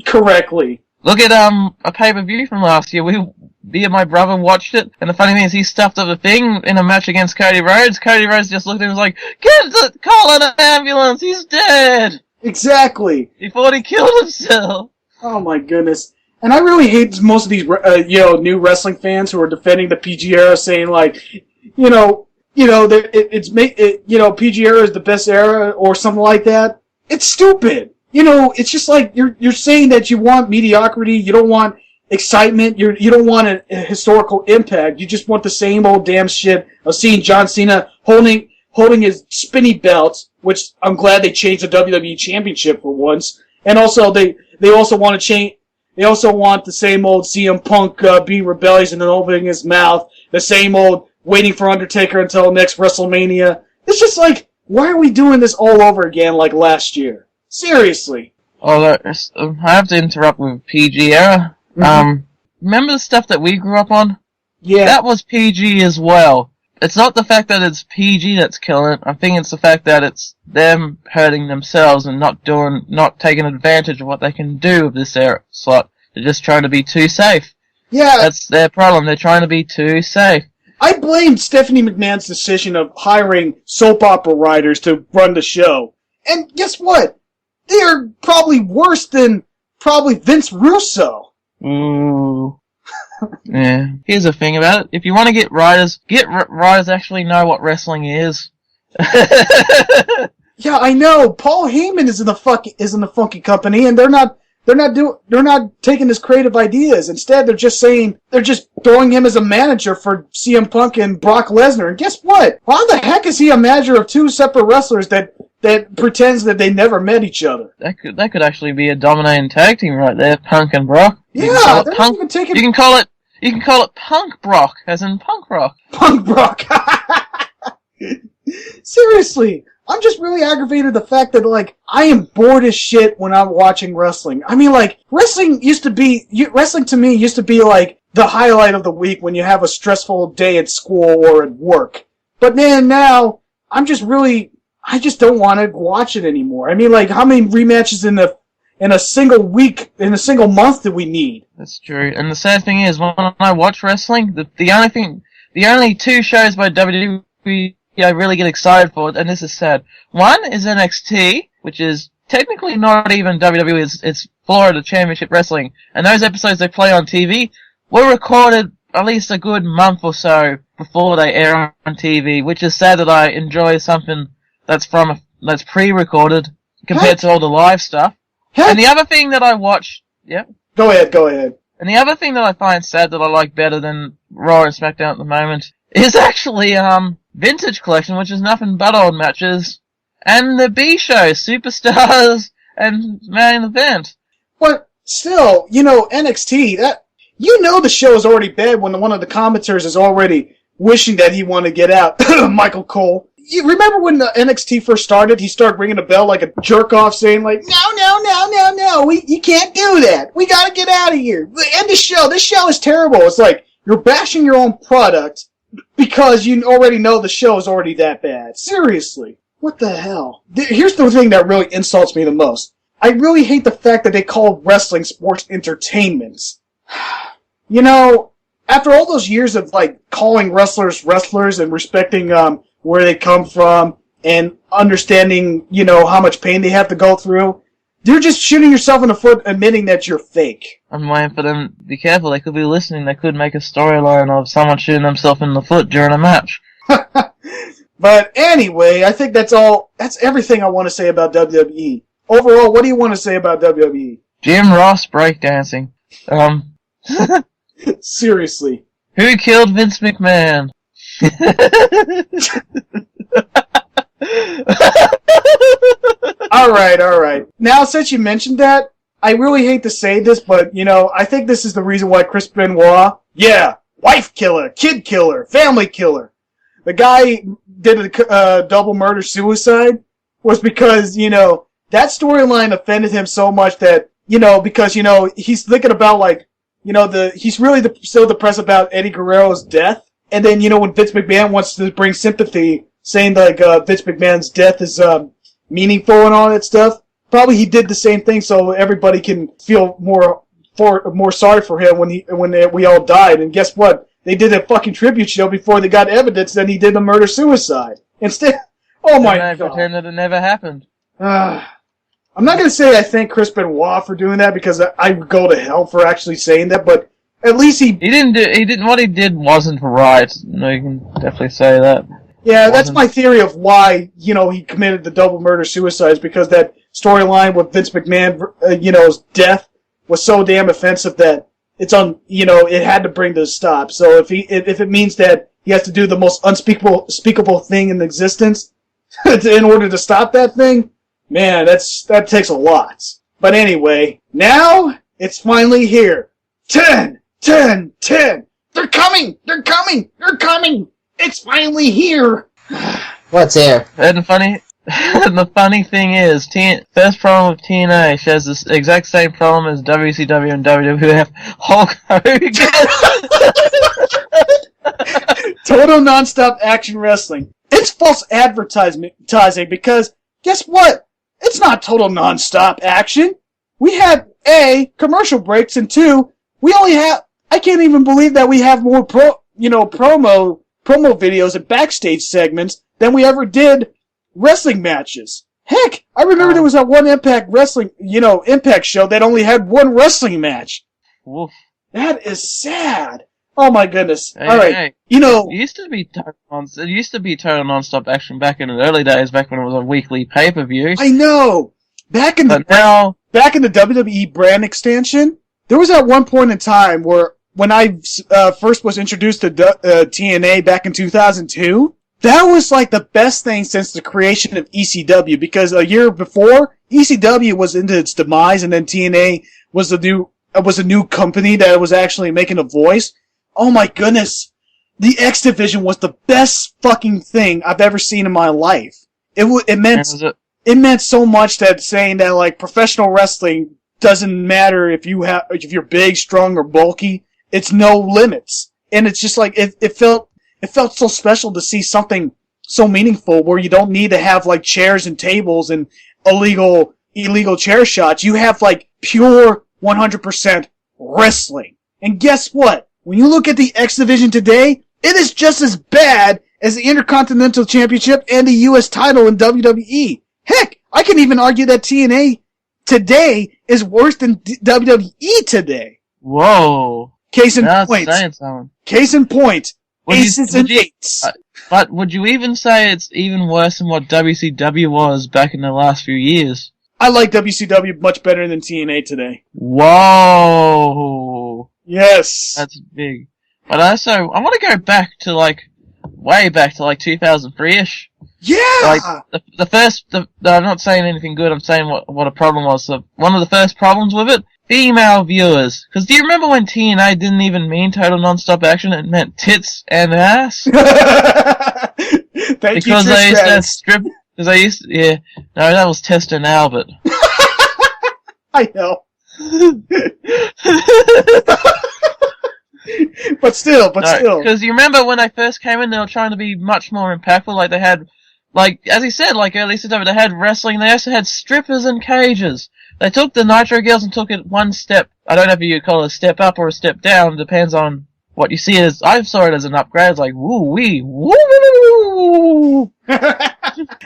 correctly. Look at a pay-per-view from last year. Me and my brother watched it, and the funny thing is he stuffed up the thing in a match against Cody Rhodes. Cody Rhodes just looked at him and was like, call an ambulance, he's dead! Exactly. He thought he killed himself. Oh my goodness. And I really hate most of these, new wrestling fans who are defending the PG era, saying PG era is the best era or something like that. It's stupid. It's just like you're saying that you want mediocrity, you don't want excitement, you don't want a historical impact. You just want the same old damn shit of seeing John Cena holding his spinny belt, which I'm glad they changed the WWE Championship for once. And also they also want to change. They also want the same old CM Punk being rebellious and then opening his mouth. The same old waiting for Undertaker until next WrestleMania. It's just like, why are we doing this all over again like last year? Seriously. Although, I have to interrupt with PG era. Mm-hmm. Remember the stuff that we grew up on? Yeah. That was PG as well. It's not the fact that it's PG that's killing it. I think it's the fact that it's them hurting themselves and not taking advantage of what they can do with this era slot. They're just trying to be too safe. Yeah. That's their problem. They're trying to be too safe. I blame Stephanie McMahon's decision of hiring soap opera writers to run the show. And guess what? They are probably worse than Vince Russo. Ooh. Yeah. Here's the thing about it. If you want to get writers actually know what wrestling is. Yeah, I know. Paul Heyman is in the funky company, and they're not taking his creative ideas. Instead, they're just throwing him as a manager for CM Punk and Brock Lesnar. And guess what? How the heck is he a manager of 2 separate wrestlers that pretends that they never met each other? That could actually be a dominating tag team right there, Punk and Brock. Yeah, they're not even taking. You can call it Punk Brock, as in punk rock. Punk Brock. Seriously, I'm just really aggravated the fact that I am bored as shit when I'm watching wrestling. I mean, wrestling to me used to be like the highlight of the week when you have a stressful day at school or at work. But then now I just don't want to watch it anymore. I mean, how many rematches in a single week, in a single month do we need? That's true. And the sad thing is, when I watch wrestling, the only 2 shows by WWE I really get excited for, and this is sad. One is NXT, which is technically not even WWE, it's Florida Championship Wrestling. And those episodes they play on TV were recorded at least a good month or so before they air on TV, which is sad that I enjoy something that's pre-recorded compared to all the live stuff. And the other thing that I watch, yeah? Go ahead. And the other thing that I find sad that I like better than Raw and SmackDown at the moment is actually, Vintage Collection, which is nothing but old matches, and the B-show, Superstars, and Main Event. But still, NXT, the show is already bad when one of the commenters is already wishing that he wanted to get out. Michael Cole. You remember when the NXT first started, he started ringing a bell like a jerk-off saying no, you can't do that. We gotta get out of here. End the show. This show is terrible. It's like, you're bashing your own product because you already know the show is already that bad. Seriously. What the hell? Here's the thing that really insults me the most. I really hate the fact that they call wrestling sports entertainment. You know, after all those years of, like, calling wrestlers and respecting, where they come from and understanding, you know, how much pain they have to go through, you're just shooting yourself in the foot admitting that you're fake. I'm waiting for them to be careful. They could be listening. They could make a storyline of someone shooting themselves in the foot during a match. But anyway, I think that's everything I want to say about WWE. Overall, what do you want to say about WWE? Jim Ross breakdancing. Seriously. Who killed Vince McMahon? Alright. Now, since you mentioned that, I really hate to say this, but, you know, I think this is the reason why Chris Benoit, wife killer, kid killer, family killer. The guy did a double murder-suicide was because, you know, that storyline offended him so much that, you know, because, you know, he's thinking about, like, you know, he's really still depressed about Eddie Guerrero's death. And then, you know, when Vince McMahon wants to bring sympathy, saying, like, Vince McMahon's death is, meaningful and all that stuff, probably he did the same thing so everybody can feel more sorry for him when we all died. And guess what? They did a fucking tribute show before they got evidence that he did the murder-suicide. Instead, oh my god. Pretend that it never happened. I'm not going to say I thank Chris Benoit for doing that because I would go to hell for actually saying that, but at least what he did wasn't right. No, you can definitely say that. Yeah, that's my theory of why, you know, he committed the double murder-suicides, because that storyline with Vince McMahon, you know's death was so damn offensive that it had to bring to a stop. So if it means that he has to do the most unspeakable thing in existence in order to stop that thing, man, that takes a lot. But anyway, now it's finally here. 10! They're coming! It's finally here! What's here? And the funny thing is, first problem with TNA shares the exact same problem as WCW and WWF. Hulk Hogan. Total non-stop action wrestling. It's false advertising because, guess what? It's not total non-stop action. We have, A, commercial breaks, and 2, I can't even believe that we have more promo videos and backstage segments than we ever did wrestling matches. Heck, I remember there was that one Impact Wrestling, Impact show that only had one wrestling match. Woof. That is sad. Oh my goodness. Hey, all right. Hey. It used to be total non-stop action back in the early days, back when it was a weekly pay-per-view. I know. Back in the WWE brand extension, there was at one point in time where when I first was introduced to TNA back in 2002, that was like the best thing since the creation of ECW, because a year before, ECW was into its demise, and then TNA was a new company that was actually making a voice. Oh my goodness. The X Division was the best fucking thing I've ever seen in my life. It meant so much that saying that, like, professional wrestling doesn't matter if you're big, strong, or bulky. It's no limits. And it's just like, it felt so special to see something so meaningful where you don't need to have, like, chairs and tables and illegal chair shots. You have, like, pure 100% wrestling. And guess what? When you look at the X Division today, it is just as bad as the Intercontinental Championship and the U.S. title in WWE. Heck, I can even argue that TNA today is worse than WWE today. Whoa. Case in point. Aces and eights. But would you even say it's even worse than what WCW was back in the last few years? I like WCW much better than TNA today. Whoa. Yes. That's big. But also, I want to go back to, way back to, 2003-ish. Yeah! I'm not saying anything good, I'm saying what a problem was. So one of the first problems with it, female viewers. Because do you remember when TNA didn't even mean total non-stop action? It meant tits and ass? Thank you, because they used to strip... Because I used to... Yeah. No, that was Testa and Albert. I know. But still. Because you remember when they first came in, they were trying to be much more impactful. Like, they had... as he said, early CW, they had wrestling, they also had strippers and cages. They took the Nitro Girls and took it one step. I don't know if you call it a step up or a step down. Depends on what you see it as. I saw it as an upgrade. It's like, woo wee, woo.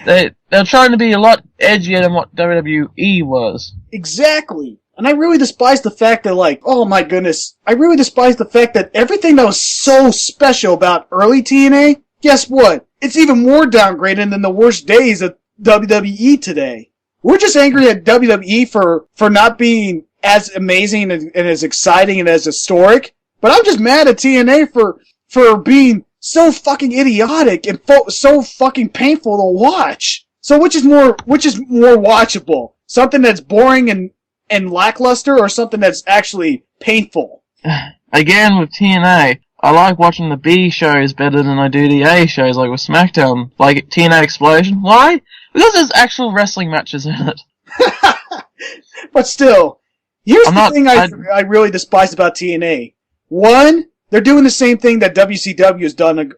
They're trying to be a lot edgier than what WWE was. Exactly. And I really despise the fact that, like, oh my goodness, I really despise the fact that everything that was so special about early TNA, guess what? It's even more downgraded than the worst days of WWE today. We're just angry at WWE for not being as amazing and as exciting and as historic, but I'm just mad at TNA for being so fucking idiotic and so fucking painful to watch. So which is more watchable? Something that's boring and lackluster, or something that's actually painful? Again, with TNA, I like watching the B shows better than I do the A shows, like with SmackDown, like TNA Explosion. Why? Because there's actual wrestling matches in it. But still, here's the thing I really despise about TNA. One, they're doing the same thing that WCW has done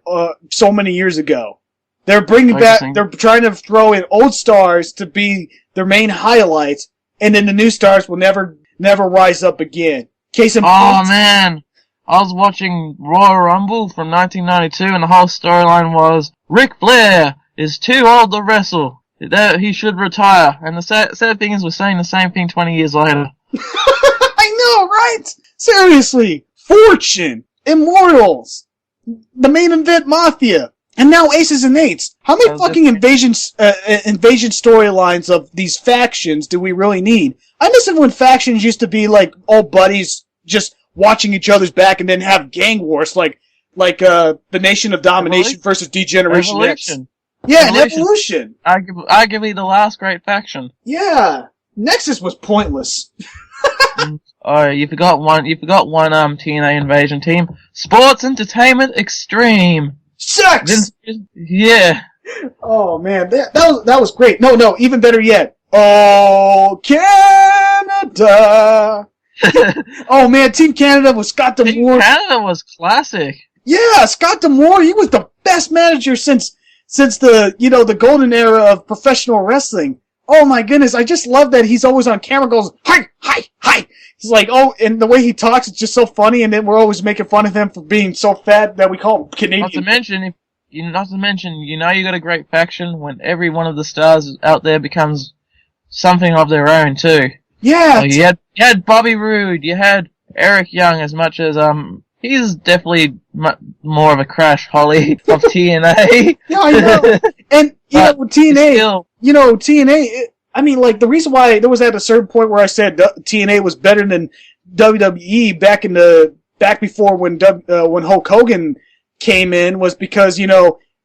so many years ago. They're bringing back, they're trying to throw in old stars to be their main highlights, and then the new stars will never rise up again. Case in point. Oh man, I was watching Royal Rumble from 1992, and the whole storyline was Ric Flair is too old to wrestle. He should retire. And the sad thing is, we're saying the same thing 20 years later. I know, right? Seriously, Fortune, Immortals, the Main Event Mafia, and now Aces and Eights. How many fucking invasion storylines of these factions do we really need? I miss it when factions used to be like old buddies just watching each other's back and then have gang wars like the Nation of Domination versus D-Generation X. Yeah, an Evolution. Arguably the last great faction. Yeah, Nexus was pointless. Oh, you forgot one TNA invasion team. Sports Entertainment Extreme. Sex! Yeah. Oh man, that was great. No, even better yet. Oh, Canada! Oh man, Team Canada with Scott D'Amore. Team Canada was classic. Yeah, Scott D'Amore, he was the best manager since the golden era of professional wrestling. Oh my goodness, I just love that he's always on camera goes, hi. He's like, oh, and the way he talks, it's just so funny, and then we're always making fun of him for being so fat that we call him Canadian. Not to mention, you got a great faction when every one of the stars out there becomes something of their own too. Yeah. Like you had Bobby Roode, you had Eric Young, as much as, he's definitely more of a Crash Holly of TNA. Yeah, I know. And, TNA, I mean, like, the reason why there was at a certain point where I said TNA was better than WWE back before when Hulk Hogan came in was because, they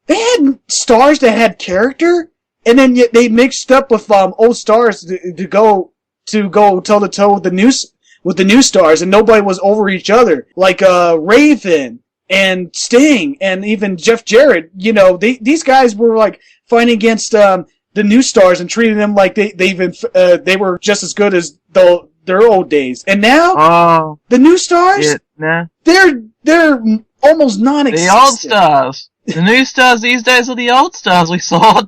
had stars that had character, and then yet they mixed up with old stars to go toe-to-toe with the new stars, and nobody was over each other. Like Raven and Sting and even Jeff Jarrett, these guys were like fighting against the new stars and treating them like they were just as good as their old days. And now the new stars, they're almost non-existent. The old stars. The new stars these days are the old stars we saw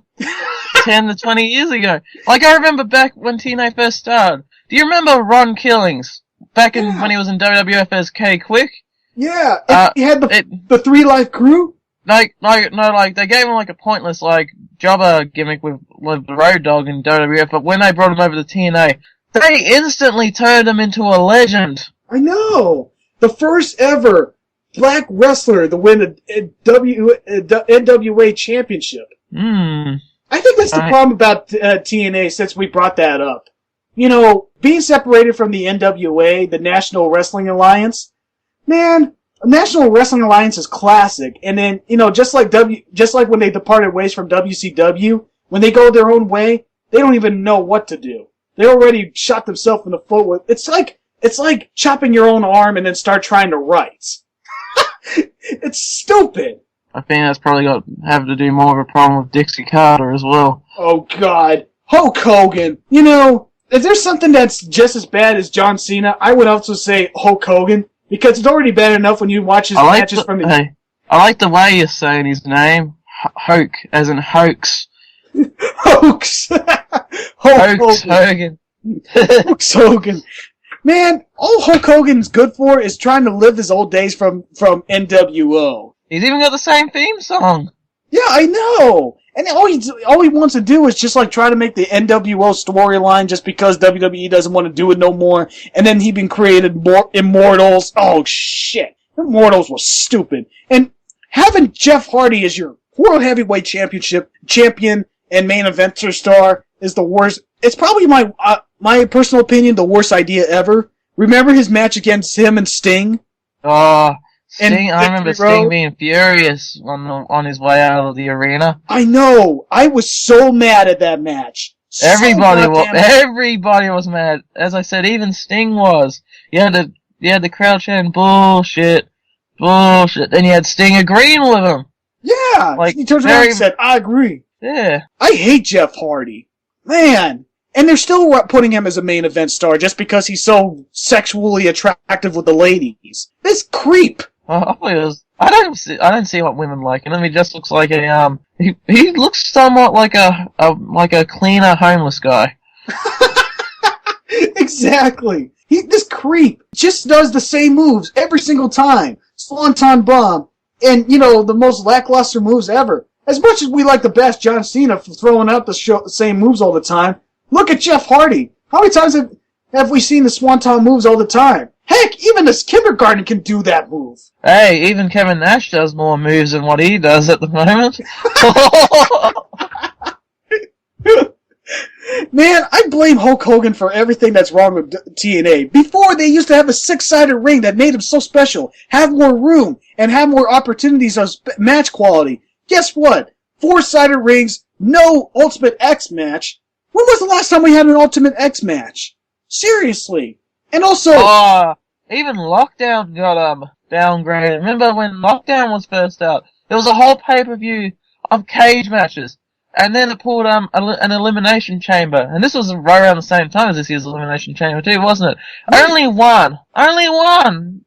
10 to 20 years ago. Like, I remember back when TNA first started. Do you remember Ron Killings? Back when he was in WWF as K-Quick? Yeah, he had the 3 Life Crew? They gave him like a pointless, like, jobber gimmick with the Road Dogg in WWF, but when they brought him over to TNA, they instantly turned him into a legend. I know! The first ever black wrestler to win a NWA championship. I think that's the problem about TNA since we brought that up. Being separated from the NWA, the National Wrestling Alliance, man, National Wrestling Alliance is classic. And then, just like when they departed ways from WCW, when they go their own way, they don't even know what to do. They already shot themselves in the foot with, it's like chopping your own arm and then start trying to write. It's stupid. I think that's probably have to do more of a problem with Dixie Carter as well. Oh God. Hulk Hogan. If there's something that's just as bad as John Cena, I would also say Hulk Hogan, because it's already bad enough when you watch his matches from the... Hey, I like the way you're saying his name. Hulk, as in hoax. Hoax. Hoax Hogan. Hulk Hogan. Man, all Hulk Hogan's good for is trying to live his old days from NWO. He's even got the same theme song. Yeah, I know. And all he wants to do is just like try to make the NWO storyline just because WWE doesn't want to do it no more. And then he been created more Immortals. Oh shit. Immortals was stupid. And having Jeff Hardy as your World Heavyweight Championship champion and main eventer star is the worst. It's probably my personal opinion, the worst idea ever. Remember his match against him and Sting? Sting, I remember Sting being furious on his way out of the arena. I know. I was so mad at that match. Everybody was mad. As I said, even Sting was. You had the crowd chanting bullshit. Then you had Sting agreeing with him. Yeah. Like, he turns around and said, I agree. Yeah. I hate Jeff Hardy. Man. And they're still putting him as a main event star just because he's so sexually attractive with the ladies. This creep. I don't see what women like in him. He just looks like he looks somewhat like a cleaner homeless guy. Exactly. This creep just does the same moves every single time. Swanton Bomb. And, the most lackluster moves ever. As much as we like the best John Cena for throwing out the same moves all the time, look at Jeff Hardy. How many times have we seen the Swanton moves all the time? Heck, even this kindergarten can do that move. Hey, even Kevin Nash does more moves than what he does at the moment. Man, I blame Hulk Hogan for everything that's wrong with TNA. Before, they used to have a 6-sided ring that made him so special, have more room, and have more opportunities of match quality. Guess what? 4-sided rings, no Ultimate X match. When was the last time we had an Ultimate X match? Seriously. And also... even Lockdown got downgraded. Remember when Lockdown was first out? There was a whole pay-per-view of cage matches. And then it pulled an Elimination Chamber. And this was right around the same time as this year's Elimination Chamber too, wasn't it? Only one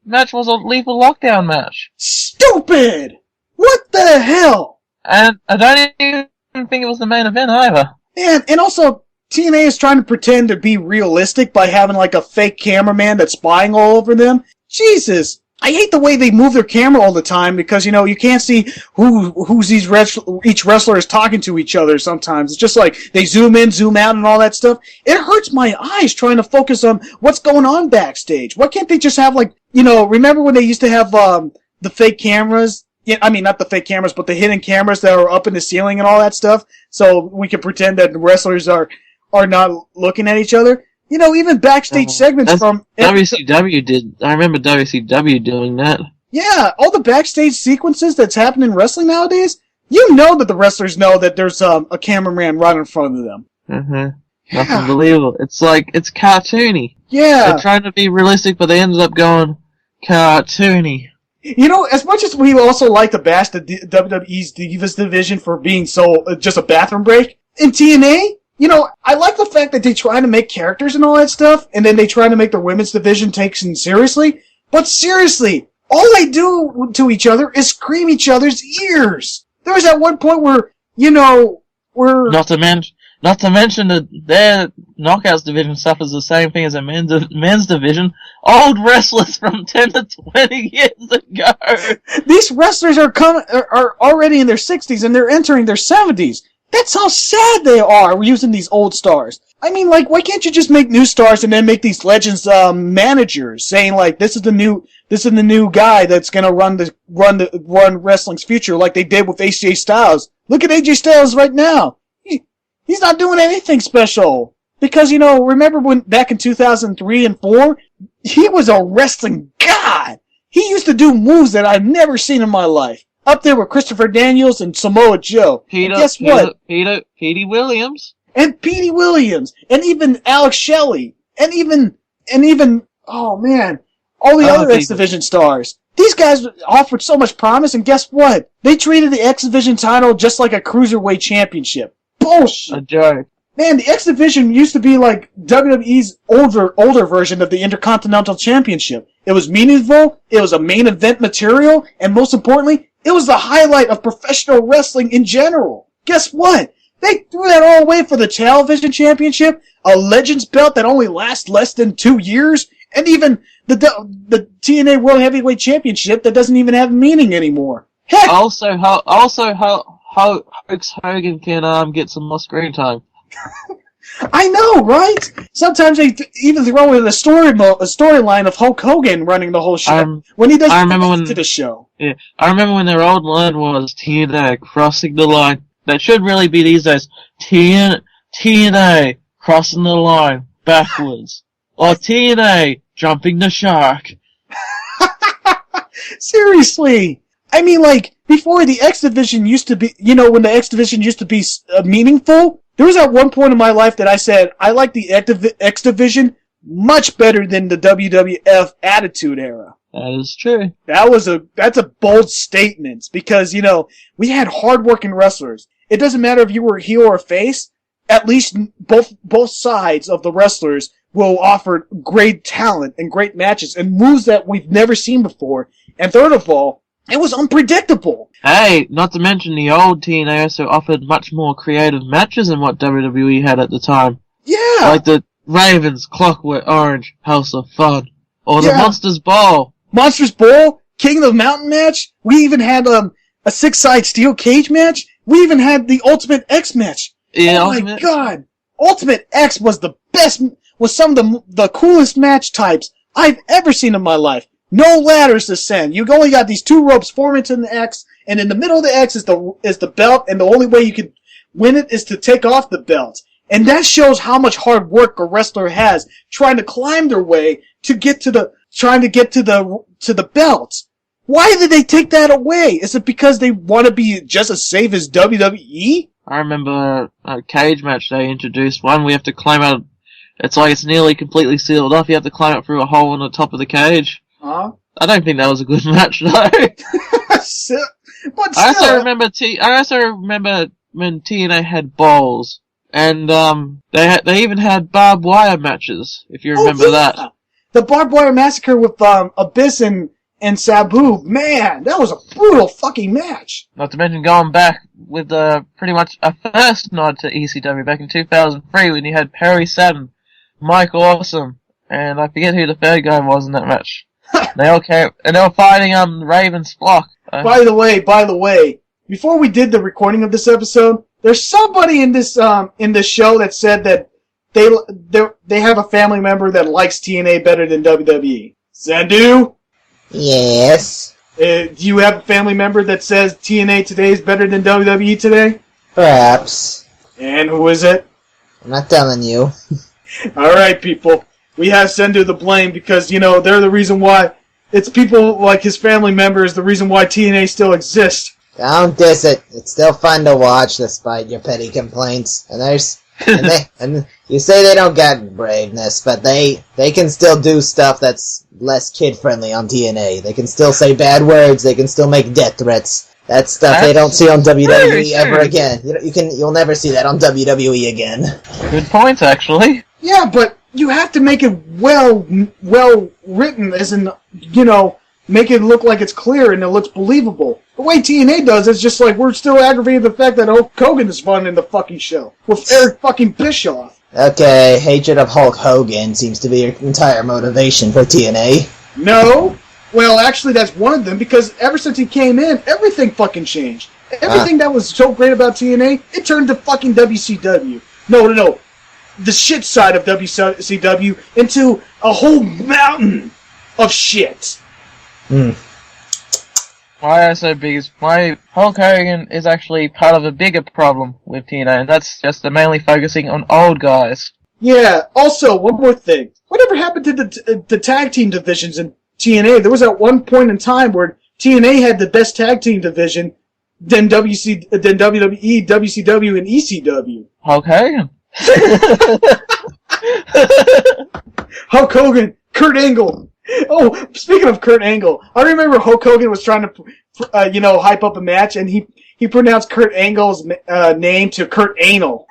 match was a Lethal Lockdown match. Stupid! What the hell? And I don't even think it was the main event either. Man, and also, TNA is trying to pretend to be realistic by having like a fake cameraman that's spying all over them. Jesus! I hate the way they move their camera all the time because, you can't see who's each wrestler is talking to each other sometimes. It's just like they zoom in, zoom out, and all that stuff. It hurts my eyes trying to focus on what's going on backstage. Why can't they just have remember when they used to have the fake cameras? Yeah, I mean, not the fake cameras, but the hidden cameras that are up in the ceiling and all that stuff, so we can pretend that the wrestlers are not looking at each other. Even backstage segments from... WCW did. I remember WCW doing that. Yeah, all the backstage sequences that's happening in wrestling nowadays, that the wrestlers know that there's a cameraman right in front of them. Mm-hmm. That's unbelievable. It's cartoony. Yeah. They're trying to be realistic, but they ended up going cartoony. As much as we also like to bash the WWE's Divas division for being so just a bathroom break, in TNA... I like the fact that they try to make characters and all that stuff, and then they try to make their women's division taken seriously. But seriously, all they do to each other is scream each other's ears. There was that one point where, Not to mention that their Knockouts division suffers the same thing as a men's division. Old wrestlers from 10 to 20 years ago. These wrestlers are already in their 60s, and they're entering their 70s. That's how sad they are. We're using these old stars. I mean, why can't you just make new stars and then make these legends managers, saying this is the new guy that's gonna run wrestling's future, like they did with AJ Styles. Look at AJ Styles right now. He's not doing anything special because remember when back in 2003 and 4, he was a wrestling god. He used to do moves that I've never seen in my life. Up there with Christopher Daniels and Samoa Joe. Guess what? Petey Williams. And Petey Williams. And even Alex Shelley. And even, oh man, all the other X Division stars. These guys offered so much promise, and guess what? They treated the X Division title just like a Cruiserweight Championship. Bullshit. A joke. Man, the X Division used to be like WWE's older version of the Intercontinental Championship. It was meaningful, it was a main event material, and most importantly, it was the highlight of professional wrestling in general. Guess what? They threw that all away for the television championship, a Legends belt that only lasts less than 2 years, and even the TNA World Heavyweight Championship that doesn't even have meaning anymore. Heck! Also, Hulk Hogan can get some more screen time. I know, right? Sometimes they even throw in a storyline of Hulk Hogan running the whole show when he doesn't come to the show. Yeah, I remember when their old line was TNA crossing the line. That should really be these days. TNA crossing the line backwards, or TNA jumping the shark. Seriously. I mean, like, before the X Division used to be, when the X Division used to be meaningful, there was at one point in my life that I said, I like the X Division much better than the WWF Attitude Era. That is true. That's a bold statement, because, we had hard-working wrestlers. It doesn't matter if you were a heel or a face, at least both sides of the wrestlers will offer great talent and great matches and moves that we've never seen before. And third of all, it was unpredictable. Hey, not to mention the old TNA also offered much more creative matches than what WWE had at the time. Yeah! Like the Ravens Clockwork Orange House of Fun. Or the Monsters Ball. Monsters Ball, King of the Mountain match. We even had a 6-side steel cage match. We even had the Ultimate X match. Yeah, oh my God. Ultimate X was the best, was some of the coolest match types I've ever seen in my life. No ladders to send. You only got these 2 ropes form into an X, and in the middle of the X is the belt, and the only way you can win it is to take off the belt. And that shows how much hard work a wrestler has trying to climb their way to get to the belt. Why did they take that away? Is it because they want to be just as safe as WWE? I remember a cage match they introduced. One, we have to climb out. It's like it's nearly completely sealed off. You have to climb up through a hole in the top of the cage. Huh? I don't think that was a good match, though. But still. I also remember when TNA had balls, and they even had barbed wire matches. If you remember that. The barbed wire massacre with Abyss and Sabu, man, that was a brutal fucking match. Not to mention going back with pretty much a first nod to ECW back in 2003 when you had Perry Saturn, Mike Awesome, and I forget who the third guy was in that match. They all came, and they were fighting Raven's flock. By the way, before we did the recording of this episode, there's somebody in this show that said that they have a family member that likes TNA better than WWE. Sandu? Yes. Do you have a family member that says TNA today is better than WWE today? Perhaps. And who is it? I'm not telling you. Alright, people. We have Sendu to blame because, they're the reason why. It's people like his family members, the reason why TNA still exists. Don't diss it. It's still fun to watch despite your petty complaints. And you say they don't got braveness, but they can still do stuff that's less kid-friendly on TNA. They can still say bad words, they can still make death threats. That's stuff they don't see on WWE ever again. You'll never see that on WWE again. Good point, actually. Yeah, but you have to make it well written, as in, make it look like it's clear and it looks believable. The way TNA does, it's just like we're still aggravated the fact that Hulk Hogan is fun in the fucking show with Eric fucking Bischoff. Okay, hatred of Hulk Hogan seems to be your entire motivation for TNA. No. Well, actually, that's one of them, because ever since he came in, everything fucking changed. Everything that was so great about TNA, it turned to fucking WCW. No. The shit side of WCW into a whole mountain of shit. Why Hulk Hogan is actually part of a bigger problem with TNA, and that's just mainly focusing on old guys. Yeah, also, one more thing. Whatever happened to the tag team divisions in TNA? There was at one point in time where TNA had the best tag team division than WWE, WCW, and ECW. Hulk Hogan. Hulk Hogan, Kurt Angle. Oh, speaking of Kurt Angle, I remember Hulk Hogan was trying to, hype up a match, and he pronounced Kurt Angle's name to Kurt Anal.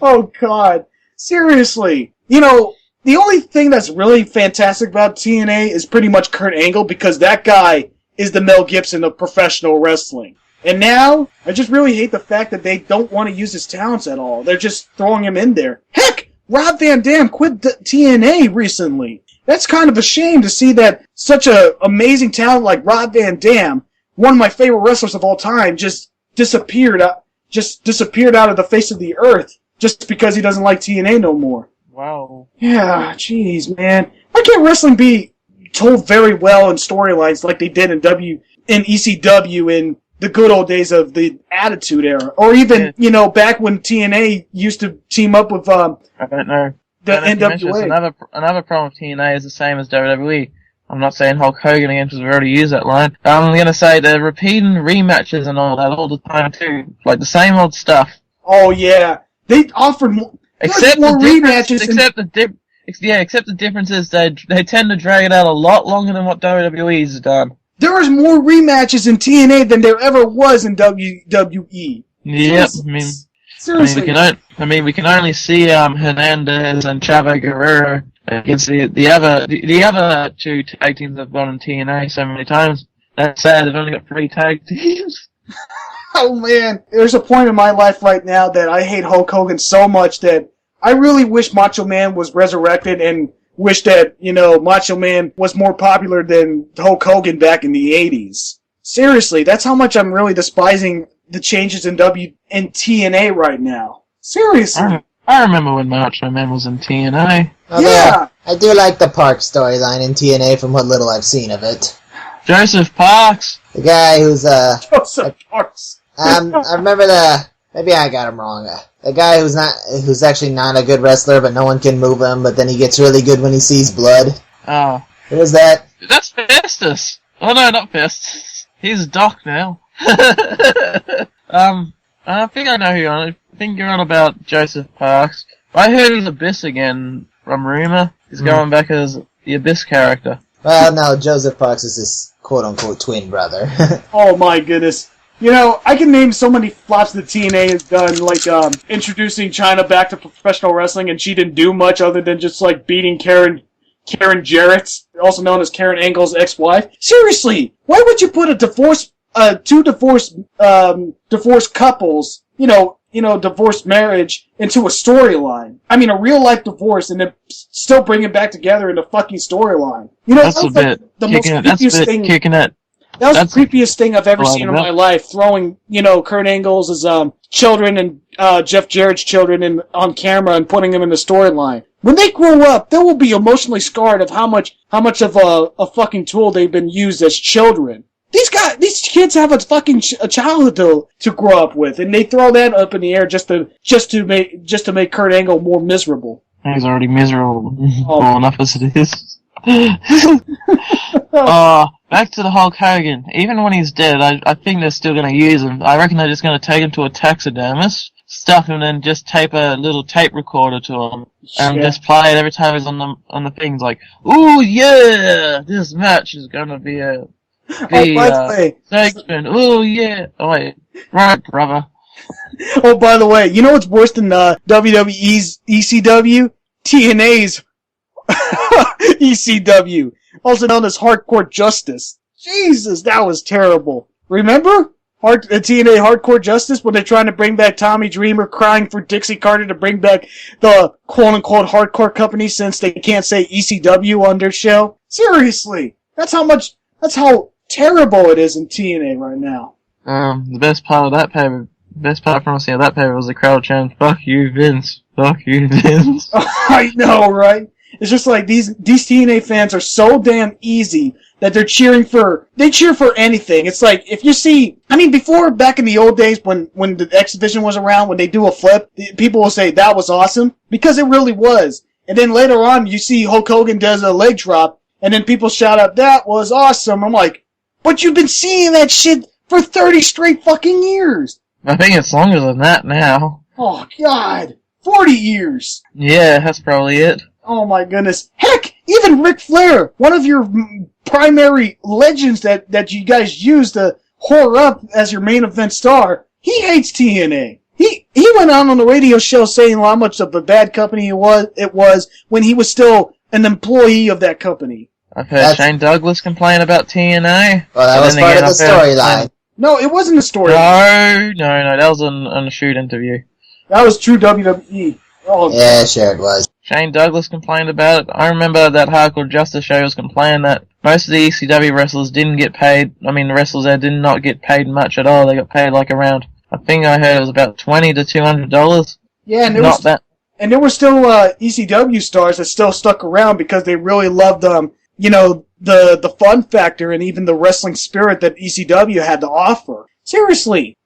Oh, God. Seriously. The only thing that's really fantastic about TNA is pretty much Kurt Angle, because that guy is the Mel Gibson of professional wrestling. And now, I just really hate the fact that they don't want to use his talents at all. They're just throwing him in there. Heck, Rob Van Dam quit TNA recently. That's kind of a shame to see that such a amazing talent like Rob Van Dam, one of my favorite wrestlers of all time, just disappeared out of the face of the earth just because he doesn't like TNA no more. Wow. Yeah, jeez, man. Why can't wrestling be told very well in storylines like they did in ECW in the good old days of the Attitude Era? Or even, back when TNA used to team up with, I don't know. The NWA. Another problem with TNA is the same as WWE. I'm not saying Hulk Hogan again because we've already used that line. I'm going to say they're repeating rematches and all that all the time too. Like the same old stuff. Oh yeah. They offered more rematches. Except the difference is they tend to drag it out a lot longer than what WWE's done. There is more rematches in TNA than there ever was in WWE. Yep, Seriously. We can only see Hernandez and Chavo Guerrero against the other two tag teams that have gone in TNA so many times. That's sad. They've only got 3 tag teams. Oh man, there's a point in my life right now that I hate Hulk Hogan so much that I really wish Macho Man was resurrected and wish that, Macho Man was more popular than Hulk Hogan back in the 80s. Seriously, that's how much I'm really despising the changes in TNA right now. Seriously. I remember when Macho Man was in TNA. Yeah! I do like the Park storyline in TNA from what little I've seen of it. Joseph Parks. The guy who's, Joseph Parks. I remember maybe I got him wrong. The guy who's actually not a good wrestler, but no one can move him, but then he gets really good when he sees blood. Oh. Who is that? That's Festus. Oh no, not Festus. He's Doc now. I think I know who you're on. I think you're on about Joseph Parks. I heard he's Abyss again from rumor. He's going back as the Abyss character. Well, no, Joseph Parks is his quote-unquote twin brother. Oh my goodness. I can name so many flops that TNA has done, like introducing Chyna back to professional wrestling, and she didn't do much other than just like beating Karen Jarrett, also known as Karen Angle's ex-wife. Seriously, why would you put two divorced couples, divorced marriage into a storyline? I mean, a real life divorce, and then still bring it back together in a fucking storyline. That's a bit kicking it. That was the creepiest thing I've ever seen in my life, throwing, Kurt Angle's children and Jeff Jarrett's children on camera and putting them in the storyline. When they grow up, they will be emotionally scarred of how much of a fucking tool they've been used as children. These kids have a fucking childhood to grow up with, and they throw that up in the air just to make Kurt Angle more miserable. He's already miserable enough as it is. Back to the Hulk Hogan. Even when he's dead, I think they're still going to use him. I reckon they're just going to take him to a taxidermist, stuff him, and then just tape a little tape recorder to him, and just play it every time he's on the things. Like, ooh yeah, this match is going to be a segment. Ooh yeah. Oh wait, right, brother. Oh, by the way, you know what's worse than WWE's ECW? TNA's ECW, also known as Hardcore Justice. Jesus, that was terrible. Remember TNA Hardcore Justice when they're trying to bring back Tommy Dreamer, crying for Dixie Carter to bring back the quote-unquote hardcore company since they can't say ECW on their show? Seriously, that's how terrible it is in TNA right now. The best part from us seeing that paper was the crowd chanting, "Fuck you, Vince! Fuck you, Vince!" I know, right? It's just like these TNA fans are so damn easy that they cheer for anything. It's like, if you see, before, back in the old days when the X Division was around, when they do a flip, people will say that was awesome, because it really was. And then later on, you see Hulk Hogan does a leg drop, and then people shout out, "That was awesome." I'm like, but you've been seeing that shit for 30 straight fucking years. I think it's longer than that now. Oh God, 40 years. Yeah, that's probably it. Oh my goodness. Heck, even Ric Flair, one of your primary legends that you guys use to whore up as your main event star, he hates TNA. He went on the radio show saying how much of a bad company it was when he was still an employee of that company. I've heard Shane Douglas complain about TNA. Well, that was part of the storyline. No, it wasn't a story. No, that was on a shoot interview. That was true WWE. Oh, yeah, sure it was. Shane Douglas complained about it. I remember that Hardcore Justice show was complaining that most of the ECW wrestlers didn't get paid. I mean, the wrestlers there did not get paid much at all. They got paid like around, I think I heard it was about $20 to $200. Yeah, and and there were still ECW stars that still stuck around because they really loved the fun factor and even the wrestling spirit that ECW had to offer. Seriously,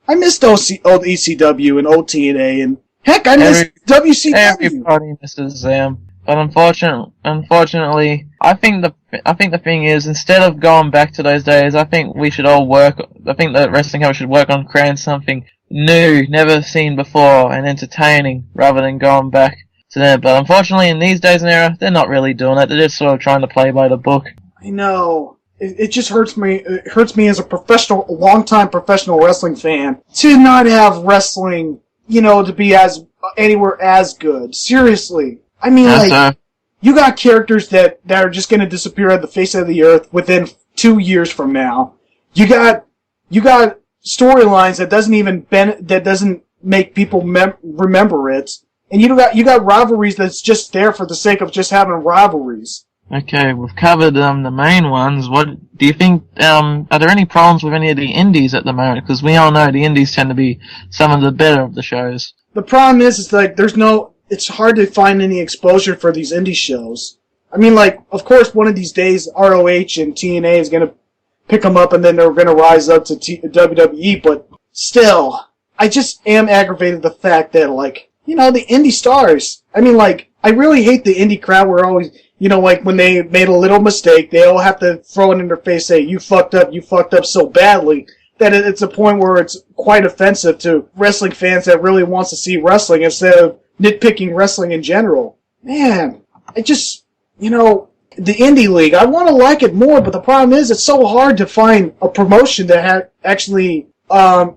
I missed old ECW and old TNA, and heck, I missed WCW. Everybody misses them. But unfortunately, I think the thing is, instead of going back to those days, I think we should all work. I think the wrestling company should work on creating something new, never seen before, and entertaining, rather than going back to them. But unfortunately, in these days and era, they're not really doing that. They're just sort of trying to play by the book. I know. It just hurts me. It hurts me as a long-time professional wrestling fan to not have wrestling, to be anywhere as good. Seriously. I mean, you got characters that are just going to disappear on the face of the earth within 2 years from now. You got storylines that doesn't make people remember it, and you got rivalries that's just there for the sake of just having rivalries. Okay, we've covered the main ones. What do you think? Are there any problems with any of the indies at the moment? Because we all know the indies tend to be some of the better of the shows. The problem is like it's hard to find any exposure for these indie shows. I mean, like, of course, one of these days, ROH and TNA is going to pick them up, and then they're going to rise up to WWE, but still, I just am aggravated the fact that, like, the indie stars, I mean, like, I really hate the indie crowd where always, like, when they made a little mistake, they all have to throw it in their face, say, you fucked up so badly, that it's a point where it's quite offensive to wrestling fans that really wants to see wrestling instead of nitpicking wrestling in general. Man, I just, the indie league, I want to like it more, but the problem is it's so hard to find a promotion that actually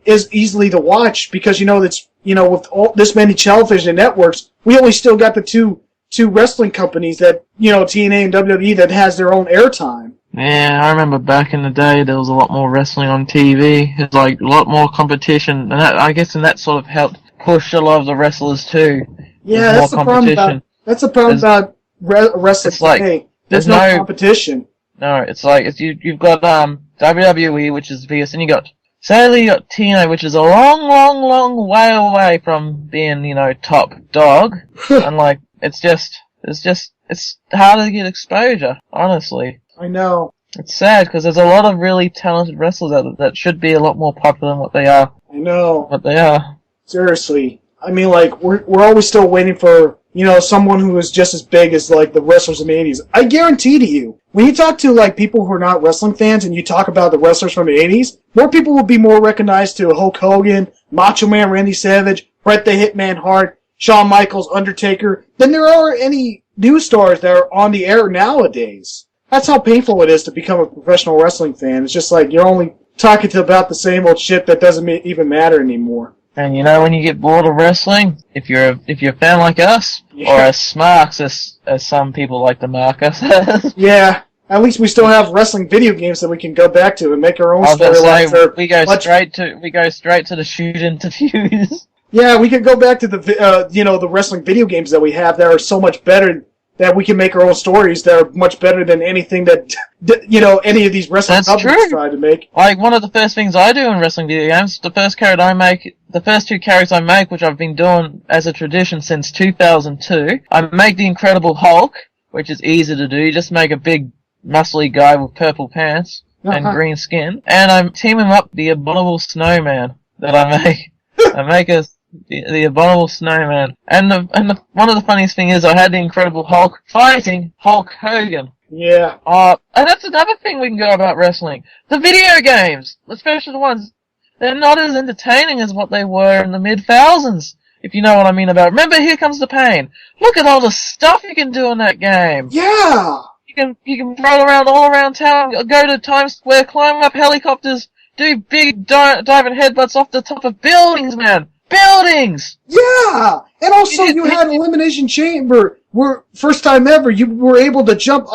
is easily to watch because, it's, with this many television networks, we only still got the two wrestling companies that, TNA and WWE that has their own airtime. Yeah, I remember back in the day there was a lot more wrestling on TV. It's like a lot more competition, and I guess that sort of helped push a lot of the wrestlers too. Yeah, that's the problem about wrestling today. There's no competition. No, it's like you've got WWE, which is the biggest, and you got TNA, which is a long way away from being top dog, and like it's hard to get exposure, honestly. I know. It's sad because there's a lot of really talented wrestlers out there that should be a lot more popular than what they are. I know. What they are. Seriously. I mean, like, we're always still waiting for, someone who is just as big as, like, the wrestlers in the 80s. I guarantee to you, when you talk to, like, people who are not wrestling fans and you talk about the wrestlers from the 80s, more people will be more recognized to Hulk Hogan, Macho Man Randy Savage, Bret the Hitman Hart, Shawn Michaels, Undertaker, than there are any new stars that are on the air nowadays. That's how painful it is to become a professional wrestling fan. It's just like you're only talking about the same old shit that doesn't even matter anymore. And when you get bored of wrestling, if you're a fan like us, or as smarks as some people like to mark us as. Yeah, at least we still have wrestling video games that we can go back to and make our own storylines. We go straight to the shoot interviews. Yeah, we can go back to the wrestling video games that we have that are so much better. That we can make our own stories that are much better than anything that, any of these wrestling companies try to make. Like, one of the first things I do in wrestling video games, the first two characters I make, which I've been doing as a tradition since 2002, I make the Incredible Hulk, which is easy to do. You just make a big, muscly guy with purple pants and green skin, and I'm teaming up the Abominable Snowman that I make. I make the Abominable Snowman. And one of the funniest thing is I had the Incredible Hulk fighting Hulk Hogan. Yeah. And that's another thing we can go about wrestling. The video games, especially the ones, they're not as entertaining as what they were in the mid-thousands, if you know what I mean about it. Remember Here Comes the Pain? Look at all the stuff you can do in that game. Yeah! You can roll around all around town, go to Times Square, climb up helicopters, do big diving headbutts off the top of buildings, man. Buildings! Yeah! And also you had Elimination Chamber, where first time ever you were able to jump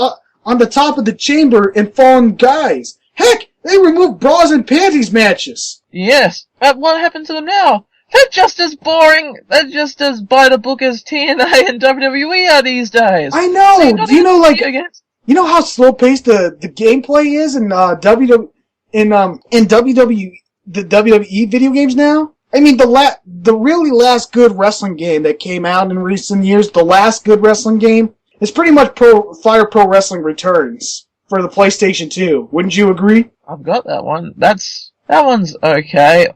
on the top of the chamber and fallen guys. Heck, they removed bras and panties matches. Yes, but what happened to them now? They're just as boring, they're just as by the book as TNA and WWE are these days. I know, So do you know, like, you know how slow-paced the gameplay is in WWE, the WWE video games now? I mean, the really last good wrestling game that came out in recent years, the last good wrestling game, is pretty much Fire Pro Wrestling Returns for the PlayStation 2. Wouldn't you agree? I've got that one. That one's okay,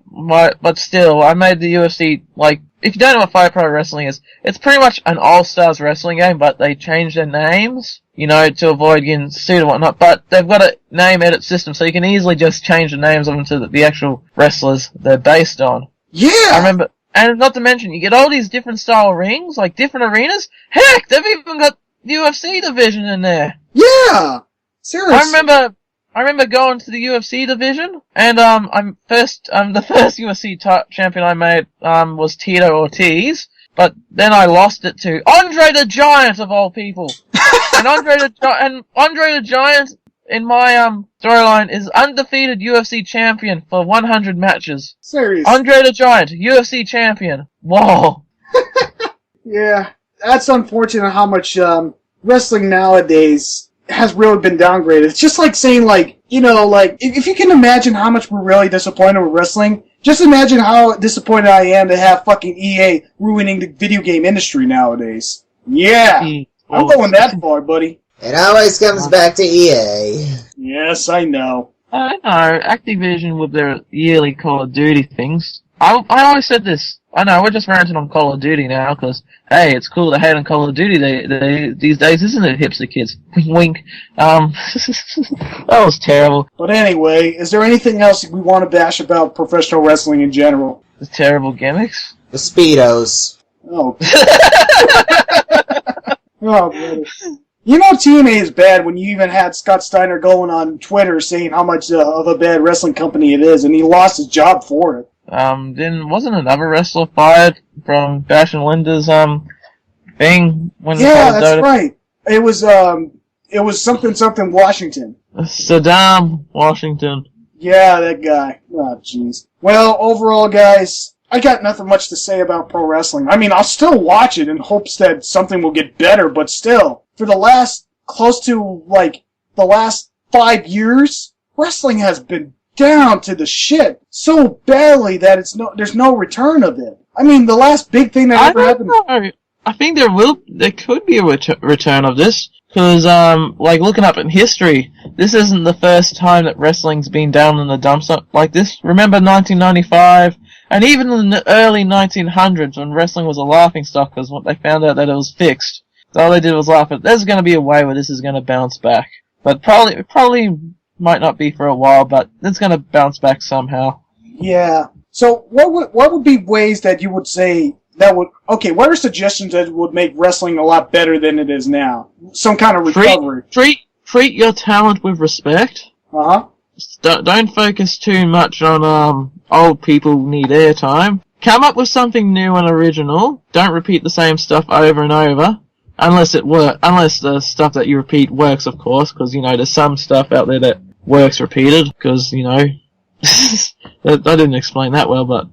but still, I made the UFC, like, if you don't know what Fire Pro Wrestling is, it's pretty much an All-Stars wrestling game, but they changed their names, to avoid getting sued and whatnot, but they've got a name edit system, so you can easily just change the names of them to the actual wrestlers they're based on. Yeah! I remember, and not to mention, you get all these different style rings, like different arenas. Heck, they've even got the UFC division in there. Yeah! Seriously. I remember going to the UFC division, and the first UFC champion I made was Tito Ortiz, but then I lost it to Andre the Giant of all people. And Andre the Giant in my storyline is undefeated UFC champion for 100 matches. Seriously. Andre the Giant, UFC champion. Whoa. Yeah, that's unfortunate how much wrestling nowadays has really been downgraded. It's just like saying, like, if you can imagine how much we're really disappointed with wrestling, just imagine how disappointed I am to have fucking EA ruining the video game industry nowadays. Yeah, I'm going that far, buddy. It always comes back to EA. Yes, I know. I know, Activision with their yearly Call of Duty things. I always said this. I know, we're just ranting on Call of Duty now, because, hey, it's cool to hate on Call of Duty these days, isn't it, hipster kids? Wink. That was terrible. But anyway, is there anything else we want to bash about professional wrestling in general? The terrible gimmicks? The Speedos. Oh. Oh, brother. TNA is bad when you even had Scott Steiner going on Twitter saying how much of a bad wrestling company it is, and he lost his job for it. Wasn't another wrestler fired from Bash and Linda's, thing when Yeah, that's right. It was something Washington. Saddam Washington. Yeah, that guy. Oh, jeez. Well, overall, guys, I got nothing much to say about pro wrestling. I mean, I'll still watch it in hopes that something will get better, but still, for the last 5 years, wrestling has been down to the shit so badly that there's no return of it. I mean, the last big thing that ever happened. I think there could be a return of this, because looking up in history, this isn't the first time that wrestling's been down in the dumps like this. Remember 1995, and even in the early 1900s when wrestling was a laughingstock, because they found out that it was fixed. So all they did was laugh at. There's going to be a way where this is going to bounce back, but probably might not be for a while, but it's going to bounce back somehow. Yeah. So what would be ways that you would say what are suggestions that would make wrestling a lot better than it is now? Some kind of recovery. Treat your talent with respect. Uh-huh. Don't focus too much on old people who need airtime. Come up with something new and original. Don't repeat the same stuff over and over. Unless the stuff that you repeat works, of course, because, there's some stuff out there that works repeated, because, I didn't explain that well, but,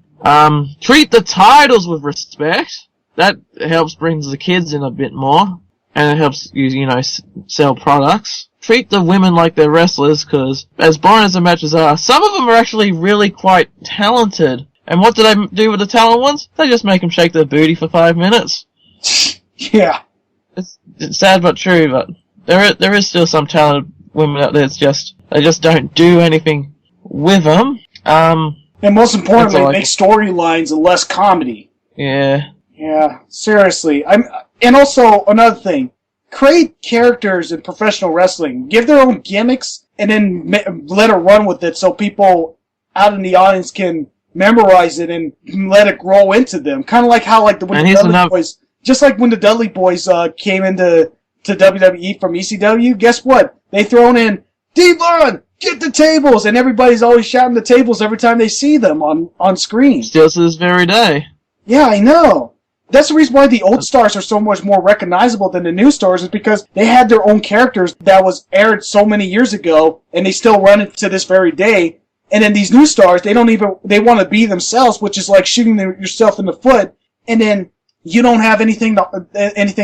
treat the titles with respect. That helps brings the kids in a bit more, and it helps you, sell products. Treat the women like they're wrestlers, because, as boring as the matches are, some of them are actually really quite talented. And what do they do with the talented ones? They just make them shake their booty for 5 minutes. Yeah. It's sad but true, but there is still some talented women out there. They just don't do anything with them. And most importantly, make storylines and less comedy. Yeah. Yeah, seriously. And also another thing, create characters in professional wrestling. Give their own gimmicks, and then let it run with it, so people out in the audience can memorize it and let it grow into them. Kind of like how when the Dudley Boys. Just like when the Dudley Boys came into WWE from ECW, guess what? They thrown in, Devon, get the tables! And everybody's always shouting the tables every time they see them on screen. Still to this very day. Yeah, I know. That's the reason why the old stars are so much more recognizable than the new stars, is because they had their own characters that was aired so many years ago, and they still run it to this very day. And then these new stars, they want to be themselves, which is like shooting yourself in the foot, and then you don't have anything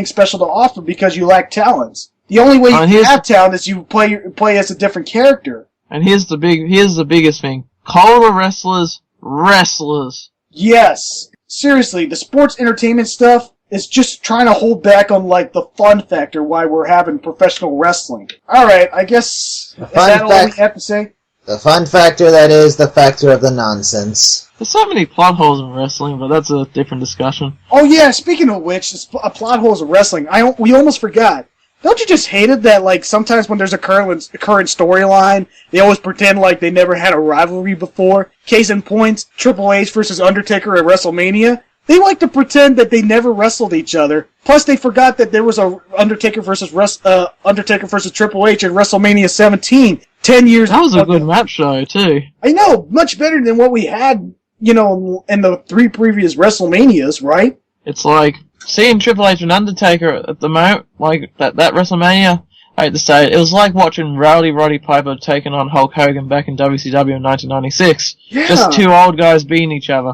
special to offer because you lack talents. The only way you can have talent is you play as a different character. And here's the biggest thing. Call the wrestlers. Yes. Seriously, the sports entertainment stuff is just trying to hold back on, like, the fun factor why we're having professional wrestling. Alright, I guess, is that all we have to say? The fun factor, that is, the factor of the nonsense. There's so many plot holes in wrestling, but that's a different discussion. Oh yeah, speaking of which, plot holes of wrestling, we almost forgot. Don't you just hate it that, like, sometimes when there's a current storyline, they always pretend like they never had a rivalry before? Case in point, Triple H versus Undertaker at WrestleMania. They like to pretend that they never wrestled each other. Plus, they forgot that there was a Undertaker versus Triple H at WrestleMania 17, 10 years ago. That was a good match show, too. I know, much better than what we had, in the 3 previous WrestleManias, right? It's like, seeing Triple H and Undertaker at the moment, like, that WrestleMania, I hate to say it was like watching Roddy Piper taking on Hulk Hogan back in WCW in 1996. Yeah. Just 2 old guys beating each other.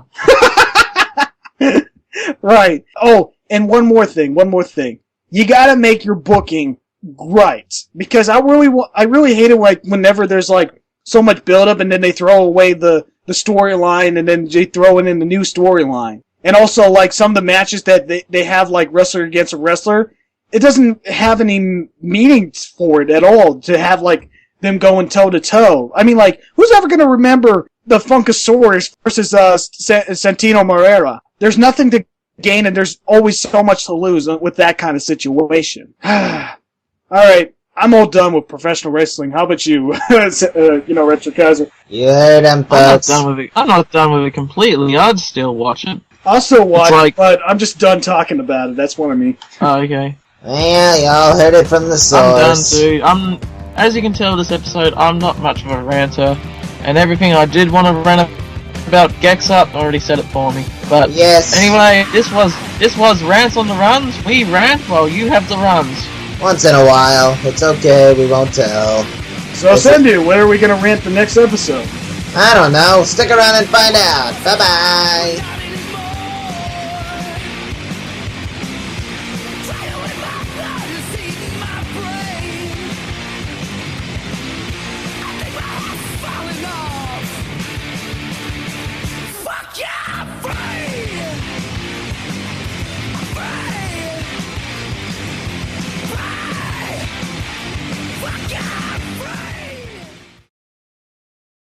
Right. Oh, and one more thing. You gotta make your booking right. Because I really hate it, like, whenever there's, like, so much build-up and then they throw away the storyline and then they throw in the new storyline. And also, like, some of the matches that they have, like, wrestler against a wrestler, it doesn't have any meaning for it at all to have, like, them going toe-to-toe. I mean, like, who's ever going to remember the Funkasaurus versus Santino Marrera? There's nothing to gain, and there's always so much to lose with that kind of situation. Alright, I'm all done with professional wrestling. How about you, Retrokaiser? You heard him, folks. I'm not done with it completely. I'd still watch it. I'll still watch it, but I'm just done talking about it. That's what I mean. Oh, okay. Well, y'all heard it from the source. I'm done too. As you can tell this episode, I'm not much of a ranter, and everything I did want to rant about Gexup already said it for me. But yes. Anyway, this was Rants on the Runs. We rant while you have the runs. Once in a while. It's okay, we won't tell. So, Sendu, when are we going to rant the next episode? I don't know. Stick around and find out. Bye-bye.